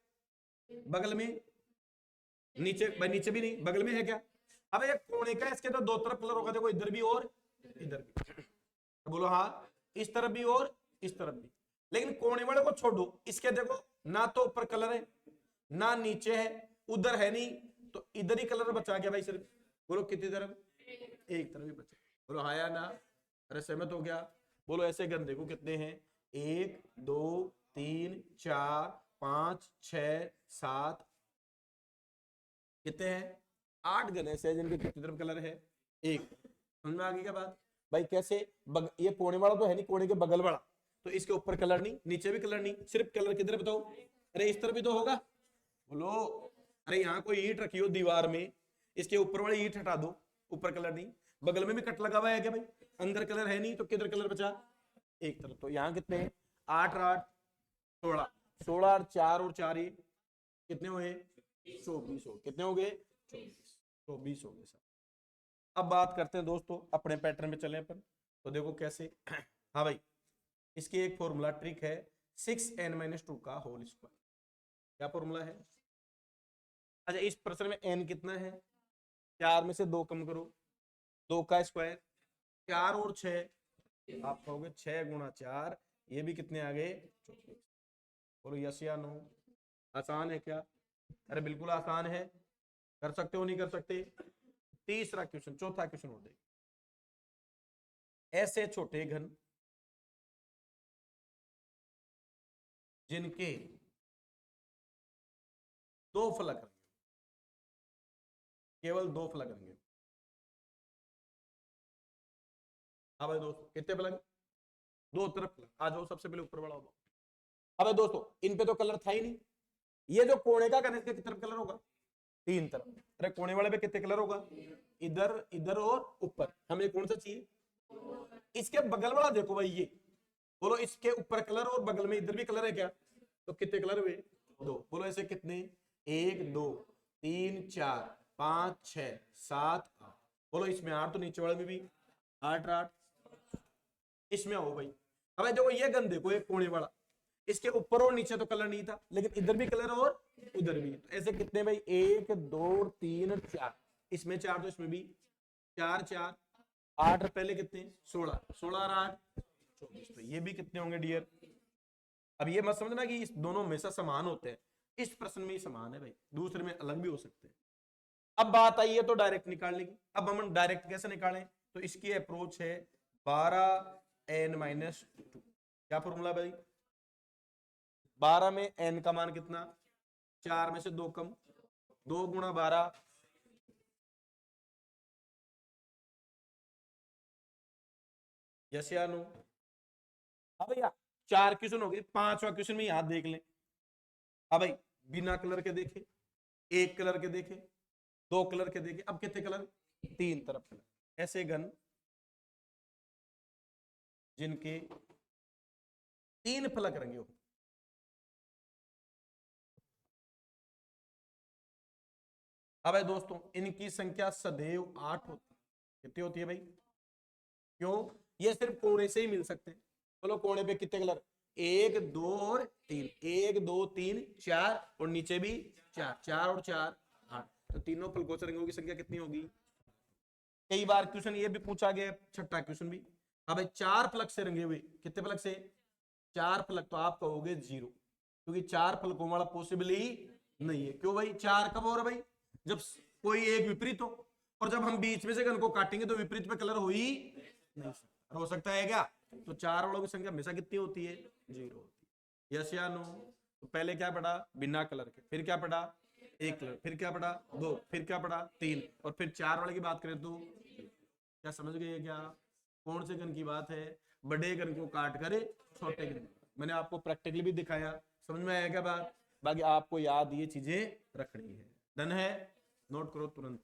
बगल में। नीचे भाई, नीचे भी नहीं, बगल में है क्या? अब एक कोने का, इसके तो 2 तरफ कलर होगा, देखो इधर भी और इधर भी। तो बोलो हाँ, इस तरफ भी और इस तरफ भी। लेकिन कोने वाले को छोड़ दो, इसके देखो ना तो ऊपर कलर है ना नीचे है, उधर है नहीं, तो इधर ही कलर बचा गया भाई सिर्फ। बोलो कितनी तरफ? एक तरफ ही बचा। बोलो हाँ या ना? अरे सहमत हो गया? बोलो ऐसे गन देखो कितने हैं, 1 2 3 4 5 6 7, कितने हैं? 8 गन ऐसे हैं जिनके कितनी तरफ कलर है? एक। समझ में आ गई क्या बात भाई? कैसे ये कोने वाला तो है नहीं, कोने के बगल वाला, तो इसके ऊपर कलर नहीं, नीचे भी कलर नहीं, सिर्फ कलर किधर बताओ? अरे इस तरफ भी तो होगा। बोलो अरे यहाँ कोई ईंट रखी हो दीवार में, इसके ऊपर वाली ईंट हटा दो, ऊपर कलर नहीं, बगल में भी कट लगा हुआ है क्या भाई? अंदर कलर है नहीं, तो किधर कलर बचा? एक तरफ। तो यहाँ कितने हैं? 8 और 8 16, 16 और 4 और 4 ये कितने हुए? 24 हो। कितने हो गए? 24 हो गए सब। अब बात करते हैं दोस्तों, अपने पैटर्न में चले अपन। तो देखो कैसे। हाँ भाई, इसकी एक फॉर्मूला ट्रिक है, 6n-2 का होल स्क्वायर। क्या फॉर्मूला है? अच्छा, इस प्रश्न में n कितना है? 4 में से 2 कम करो, 2 का स्क्वायर, 4 और 6, आप कहोगे 6 गुणा 4, ये भी कितने आ गए? 24। बोलो यस या नो? आसान है क्या? अरे बिल्कुल आसान है, कर सकते हो नहीं कर सकते? तीसरा क्वेश्चन, चौथा क्वेश्चन हो जाएगा। ऐसे छोटे घन जिनके 2 फलक रहेंगे, केवल 2 फलक रहेंगे। हाँ भाई दोस्तों, कितने फलक? 2 तरफ फलक। आ जाओ सबसे पहले ऊपर वाला हो। अब दोस्तों इन पे तो कलर था ही नहीं, ये जो कोने का इसके कितने तरफ कलर होगा? 3 तरफ। अरे कोने वाले पे कितने कलर होगा? इधर, इधर और ऊपर। हमें कौन सा चाहिए? इसके बगल वाला देखो भाई, ये बोलो इसके ऊपर कलर और बगल में इधर भी कलर है क्या? तो कितने कलर हुए? 2। बोलो ऐसे कितने? 1 2 3 4 5 6 7 8। बोलो इसमें 8, तो नीचे वाले में भी 8 8। इसमें आओ भाई, अब देखो ये गन देखो, एक कोने वाला, इसके ऊपर और नीचे तो कलर नहीं था, लेकिन इधर भी कलर और उधर भी। तो ऐसे कितने भाई? 1 2 3 4, इसमें 4 तो इसमें भी 4 4 8, पहले कितने? 16, 16 और 8 24। तो ये भी कितने होंगे डियर? अब ये मत समझना कि इस दोनों हमेशा समान होते हैं, इस प्रश्न में ही समान है भाई, दूसरे में अलग भी हो सकते हैं। अब बात आई है तो डायरेक्ट निकालने की। अब हम डायरेक्ट कैसे निकालें? तो इसकी अप्रोच है 12n-2। क्या फॉर्मूला भाई? 12 में n का मान कितना? 4 में से 2 कम, 2 गुणा 12, यस या नो? हाँ भैया, 4 क्वेश्चन हो गए, 5वां क्वेश्चन में यहां देख लें। हाँ भाई, बिना कलर के देखे, एक कलर के देखे, 2 कलर के देखे, अब कितने कलर? 3 तरफ कलर। ऐसे गन जिनके 3 फलक रंगे हो। अब है दोस्तों, इनकी संख्या सदैव 8 होती है। कितनी होती है भाई? क्यों? ये सिर्फ कोने से ही मिल सकते हैं। चलो कोने पे कितने कलर? 1 2 और 3, 1 2 3 4, और नीचे भी 4, 4 और 4 8। तो तीनों फलकों से रंगों की संख्या कितनी होगी? कई बार क्वेश्चन ये भी पूछा गया, छठा क्वेश्चन भी। अब 4 फलक से रंगे हुए, कितने फलक से? 4 फलक, तो आप कहोगे 0, क्योंकि 4 फलकों वाला पॉसिबल ही नहीं है। क्यों भाई? 4 कब हो रहा भाई? जब कोई एक विपरीत हो, और जब हम बीच में से गन को काटेंगे तो विपरीत पे कलर हो ही नहीं सकता। हो सकता है क्या? तो 4 वालों की संख्या हमेशा कितनी होती है? 0 होती है। यस या नो? तो पहले क्या पढ़ा? बिना कलर के। फिर क्या पढ़ा? एक कलर। फिर क्या पढ़ा? 2। फिर क्या पढ़ा? 3। और फिर 4 वाले की बात करें तो क्या समझ गए क्या? कौन से गन की बात है? बड़े गन को काट कर छोटे गन। मैंने आपको प्रैक्टिकली भी दिखाया, समझ में आया क्या बात? बाकी आपको याद ये चीजें रखनी है। डन है? नोट करो तुरंत।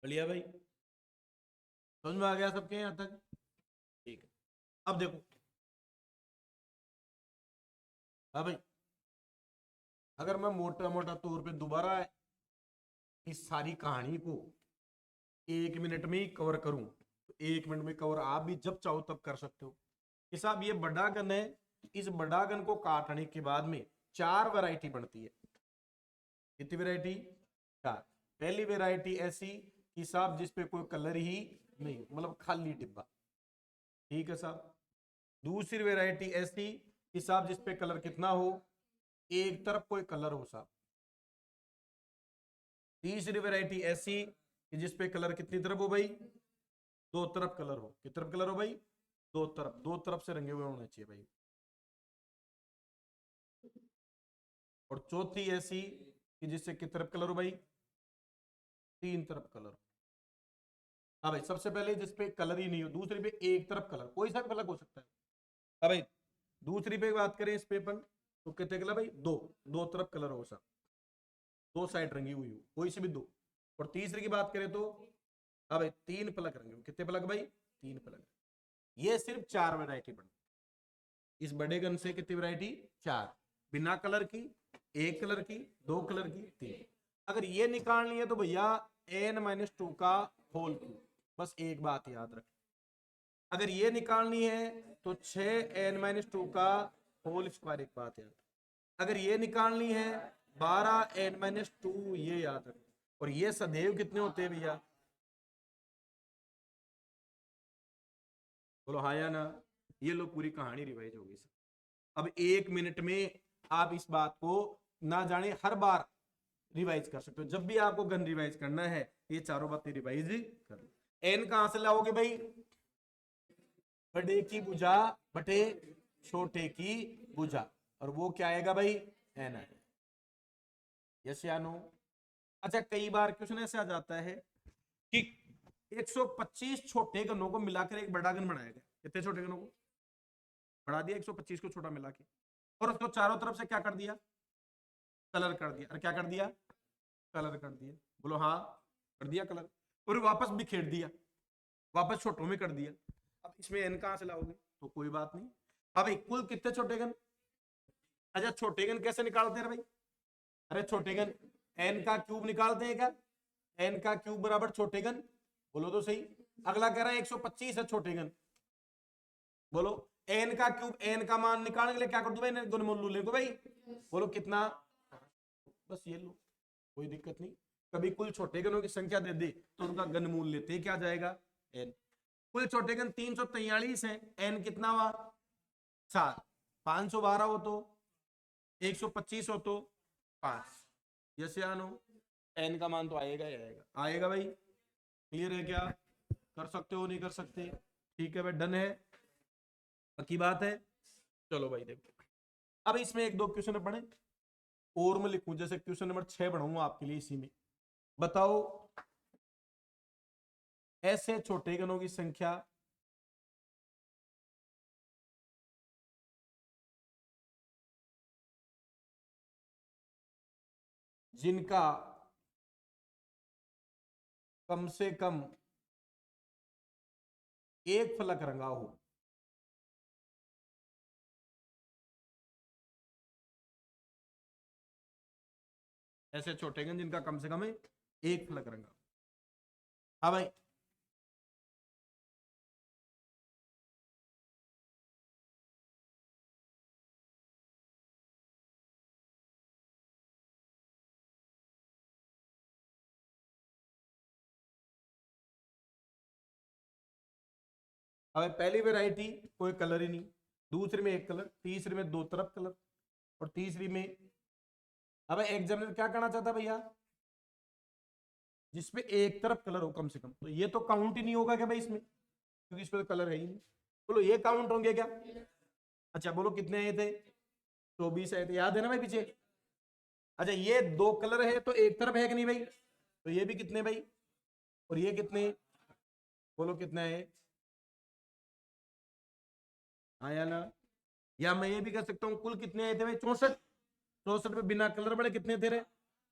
बढ़िया भाई, समझ में आ गया सबके यहाँ तक? ठीक है, अब देखो। हाँ भाई, अगर मैं मोटा मोटा तौर पे दोबारा इस सारी कहानी को 1 मिनट में ही कवर करूं, तो 1 मिनट में कवर आप भी जब चाहो तब कर सकते हो कि साहब ये बड़ा गन है, इस बड़ा गन को काटने के बाद में 4 वैरायटी बनती है। कितनी वैरायटी? 4। पहली वैरायटी ऐसी कि साहब जिसपे कोई कलर ही नहीं, मतलब खाली डिब्बा, ठीक है साहब। दूसरी वैरायटी ऐसी कि साहब जिसपे कलर कितना हो, एक तरफ कोई कलर हो साहब। तीसरी वैरायटी ऐसी कि जिसपे कलर कितनी तरफ हो भाई, 2 तरफ कलर हो। कितनी तरफ कलर हो भाई? 2 तरफ, 2 तरफ से रंगे हुए होने चाहिए भाई। और चौथी ऐसी कि जिससे कितनी तरफ कलर हो भाई, 3 तरफ कलर हो। हाँ भाई, सबसे पहले जिसपे कलर ही नहीं हो, दूसरी पे एक तरफ कलर, कोई सा भी कलर हो सकता है। हाँ भाई, दूसरी पे बात करें इस पेपर, तो कितने कलर भाई? 2, 2 तरफ कलर हो साहब, 2 साइड रंगी हुई हो, कोई सी भी 2। और तीसरी की बात करें तो हाँ भाई, 3 पलक रंगे हो। कितने पलक भाई? 3 पलक। ये सिर्फ 4 वैरायटी बन, इस बड़े गन से कितनी वैरायटी? 4। बिना कलर की, एक कलर की, 2 कलर की, 3। अगर ये निकालनी है तो भैया n-2 का होल क्यूब। बस एक बात याद रखें, अगर ये निकालनी है तो 6n-2 का होल स्क्वायर। एक बात याद, अगर ये निकालनी है 12n-2, ये याद रखें। और ये सदैव कितने होते हैं भैया? बोलो हाँ या ना? ये लो, पूरी कहानी रिवाइज होगी सर। अब 1 मिनट में आप इस बात को ना जाने हर बार रिवाइज कर सकते हो। जब भी आपको गन रिवाइज करना है, ये चारों बातें रिवाइज कर लो। एन कहां से लाओगे भाई? बड़े की भुजा बटे छोटे की भुजा, और वो क्या आएगा भाई? एन आएगा। यस या नो? अच्छा, कई बार क्वेश्चन ऐसे आ जाता है कि 125 छोटे गनों को मिलाकर एक बड़ा गन बनाया गया। कितने छोटे गनों को बढ़ा दिया? 125 को छोटा मिला के, और उसको चारों तरफ से क्या कर दिया? कलर कर दिया। और क्या कर दिया? कलर कर दिया। बोलो हाँ, कर दिया कलर। और वापस बिखेर दिया, वापस छोटों में कर दिया। अब इसमें एन कहां से लाओगे? तो कोई बात नहीं। अब कुल कितने छोटे गन? अच्छा, छोटे गन कैसे निकालते हैं भाई? अरे छोटे गन एन का क्यूब निकालते हैं क्या? एन का क्यूब बराबर छोटे गन। बोलो तो सही। अगला कह रहा है 125 है छोटे गन। बोलो एन का क्यूब, एन का मान निकालने के लिए क्या कर दो भाई? गुणमूल लेंगे भाई। बोलो कितना? बस ये लो, कोई दिक्कत नहीं। कभी कुल छोटे गनों की संख्या दे दे तो उनका घनमूल लेते क्या जाएगा? एन। कुल छोटे गन 343 है, एन कितना हुआ? 7। 512 हो तो 125 हो तो 5। यस या नो? एन का मान तो आएगा ही आएगा। आएगा भाई? क्लियर है क्या? कर सकते हो नहीं कर सकते? ठीक है भाई, डन है, पक्की बात है। चलो भाई देखो, अब इसमें एक दो क्वेश्चन पढ़े और मैं लिखूं, जैसे क्वेश्चन नंबर 6 बनाऊंगा आपके लिए। इसी में बताओ ऐसे छोटे गणों की संख्या जिनका कम से कम एक फलक रंगा हो। ऐसे छोटे गण जिनका कम से कम एक फलक रंगा हो। हाँ भाई, अब पहली वेराइटी कोई कलर ही नहीं, दूसरी में एक कलर, तीसरी में दो तरफ कलर, और तीसरी में अब एग्जामिनर क्या करना चाहता भैया, जिसमें एक तरफ कलर हो कम से कम। तो ये तो काउंट ही नहीं होगा क्या भाई इसमें, क्योंकि इसमें तो कलर है ही नहीं। बोलो ये काउंट होंगे क्या? अच्छा बोलो कितने आए थे? 24 आए थे, याद है ना भाई पीछे। अच्छा ये दो कलर है तो एक तरफ है कि नहीं भाई, तो ये भी कितने भाई, और ये कितने, बोलो कितने आए, आया ना? या मैं ये भी कर सकता हूँ कुल कितने आए थे भाई, 64। 64 पे बिना कलर बड़े कितने थे रे,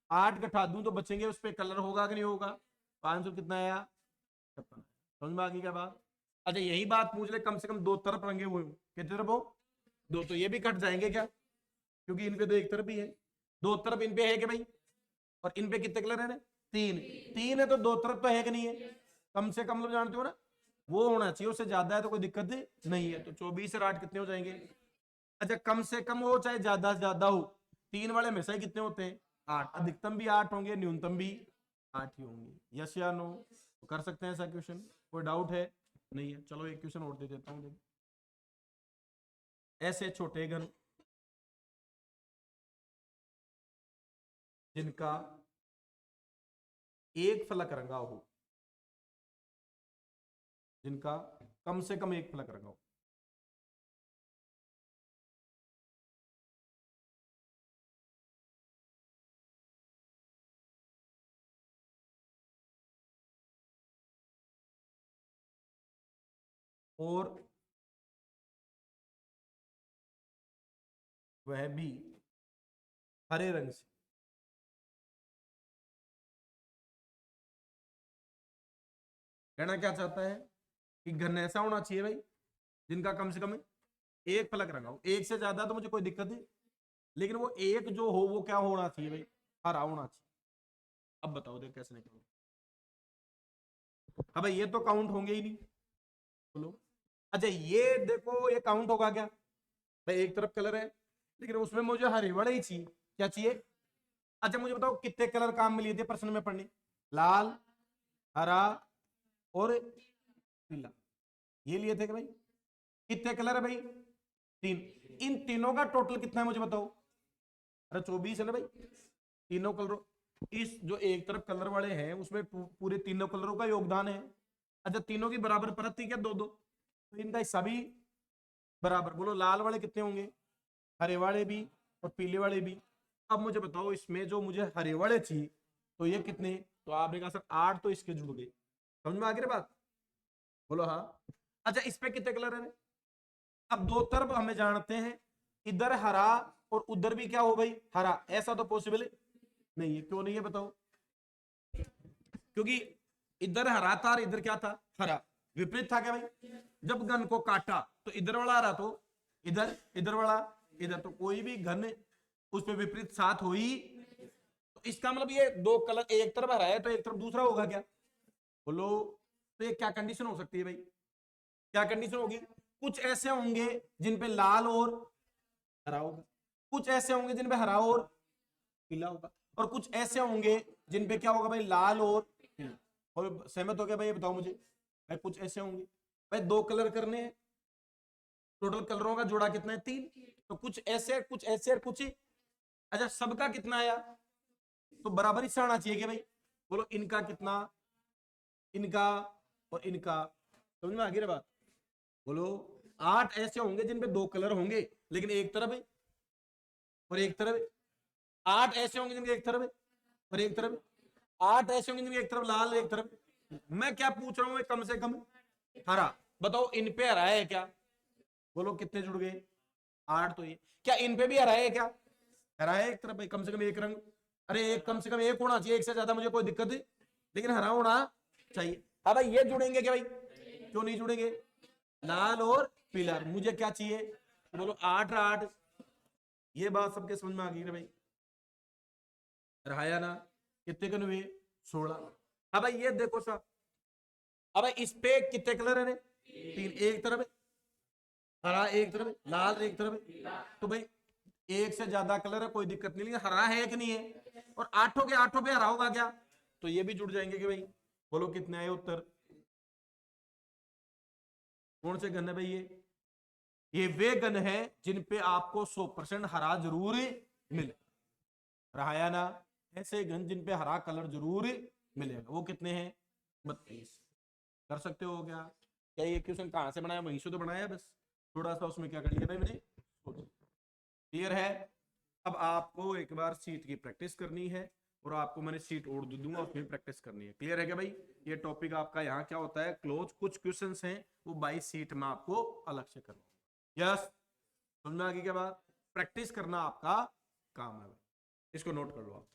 8 घटा दूं तो बचेंगे, उस पर कलर होगा कि नहीं होगा। 500 कितना आया, 56। समझ में आ गई क्या बात? अच्छा यही बात पूछ ले, कम से कम दो तरफ रंगे हुए हो, कितने तरफ हो, दो, तो ये भी कट जाएंगे क्या, क्योंकि इनपे तो एक तरफ ही है। दो तरफ इन पे है कि भाई, और इन पे कितने कलर है? तीन। तीन है तो दो तरफ तो है कि नहीं है, कम से कम लोग जानते हो ना, वो होना चाहिए, उससे ज्यादा है तो कोई दिक्कत नहीं है। तो 24 और 8 कितने हो जाएंगे? अच्छा कम से कम हो चाहे ज्यादा से ज्यादा हो, तीन वाले हमेशा ही कितने होते हैं? 8। अधिकतम भी 8 होंगे, न्यूनतम भी 8 ही होंगे। यस या नो? तो कर सकते हैं ऐसा क्वेश्चन, कोई डाउट है? नहीं है। चलो एक क्वेश्चन और दे देता हूं। ऐसे छोटे घन जिनका एक फलक रंगा हो, जिनका कम से कम एक फलक रंगा हो, और वह भी हरे रंग से। कहना क्या चाहता है कि घन ऐसा होना चाहिए भाई जिनका कम से कम एक फलक रंगा हो, एक से ज्यादा तो मुझे कोई दिक्कत नहीं, लेकिन वो एक जो हो वो क्या होना चाहिए भाई, हरा होना चाहिए। अब बताओ देख कैसे निकलोगे। अब भाई ये तो काउंट होंगे ही नहीं, बोलो। अच्छा ये देखो ये काउंट होगा क्या भाई, एक तरफ कलर है लेकिन उसमें मुझे हरे वाले ही चाहिए, क्या चाहिए? अच्छा मुझे बताओ कितने कलर काम में लिए थे प्रश्न में पढ़ने, लाल, हरा और पीला, ये लिए थे कि भाई? कितने कलर है भाई? तीन। इन तीनों का टोटल कितना है मुझे बताओ? अरे 24 है ना भाई, तीनों कलरों, इस जो एक तरफ कलर वाले हैं उसमें पूरे तीनों कलरों का योगदान है। अच्छा तीनों की बराबर परत थी क्या, दो दो, तो इनका हिस्सा भी बराबर। बोलो लाल वाले कितने होंगे, हरे वाले भी और पीले वाले भी। अब मुझे बताओ इसमें जो मुझे हरे वाले चाहिए तो ये कितने, तो आपने कहा सर 8, तो इसके जुड़ गए। समझ में आ गई बात, बोलो हाँ। अच्छा इस पे कितने कलर है? अब दो तरफ हमें जानते हैं, इधर हरा और उधर भी क्या हो भाई, हरा, ऐसा तो पॉसिबल नहीं है। क्यों नहीं है बताओ? क्योंकि इधर हरा था और इधर क्या था, हरा, विपरीत था क्या भाई? जब घन को काटा तो इधर वाला हरा, तो इधर, इधर वाला इधर, तो कोई भी घन उस पर विपरीत साथ हो ही, तो इसका मतलब ये दो कलर एक तरफ हरा है तो एक तरफ दूसरा होगा क्या, बोलो। तो ये क्या कंडीशन हो सकती है भाई, क्या कंडीशन होगी? कुछ ऐसे होंगे जिन पे लाल और हरा होगा, कुछ ऐसे होंगे जिन पे हरा और पीला होगा, और कुछ ऐसे होंगे जिन पे क्या होगा भाई, लाल और पीला। और सहमत हो गया भाई, ये बताओ मुझे भाई, कुछ ऐसे होंगे भाई, दो कलर करने हैं, टोटल कलरों का जोड़ा कितना है, 3, तो कुछ ऐसे कुछ ऐसे और कुछ, अच्छा सबका कितना आया, तो बराबर हिस्सा आना चाहिए कि भाई, बोलो इनका कितना, इनका और इनका। समझ में आ गई रे बात, बोलो। 8 ऐसे होंगे जिनपे दो कलर होंगे लेकिन एक तरफ है और एक तरफ है। 8 ऐसे होंगे जिनके एक तरफ है और एक तरफ है। 8 ऐसे होंगे जिनके एक तरफ लाल एक तरफ। मैं क्या पूछ रहा हूं, कम से कम हरा। बताओ इन पे हरा है क्या? बोलो कितने जुड़ गए? 8। तो ये क्या इन पे भी हरा है क्या? हरा है एक तरफ भाई, कम से कम एक रंग। अरे एक कम से कम एक होना चाहिए, एक से ज्यादा मुझे कोई दिक्कत नहीं, लेकिन हरा होना चाहिए। हाँ भाई ये जुड़ेंगे क्या भाई? क्यों नहीं जुड़ेंगे? लाल और पीला। मुझे क्या चाहिए? बोलो 8 8। ये बात सबके समझ में आ गई ना भाई? रहाया ना? कितने कन हुए? 16। अब भाई ये देखो सर, अब इस पे कितने कलर है? 3। एक तरफ है हरा, एक तरफ है लाल, एक तरफ है। तो भाई एक से ज्यादा कलर है कोई दिक्कत नहीं, लेकिन हरा है कि नहीं है? और 8 के 8 पे हरा होगा क्या? तो ये भी जुड़ जाएंगे कि भाई? बोलो कितने आए उत्तर? कौन से गन है भाई? ये वे गन है जिन पे आपको 100% हरा जरूर मिले। रहाया ना? ऐसे गन जिन पे हरा कलर जरूर मिलेगा। वो कितने हैं? 32। कर सकते हो क्या? क्या ये क्वेश्चन कहां से बनाया? वहीं से तो बनाया, बस थोड़ा सा उसमें क्या कर लिया भाई मैंने। क्लियर है? अब आपको एक बार सीट की प्रैक्टिस करनी है और आपको मैंने सीट और दे दूंगा, उसमें प्रैक्टिस करनी है। क्लियर है क्या भाई? ये टॉपिक आपका यहाँ क्या होता है, क्लोज। कुछ क्वेश्चंस हैं वो बाई सीट में आपको अलग से करना। यस, समझ में आ गई क्या बात? प्रैक्टिस करना आपका काम है, इसको नोट कर लो आप।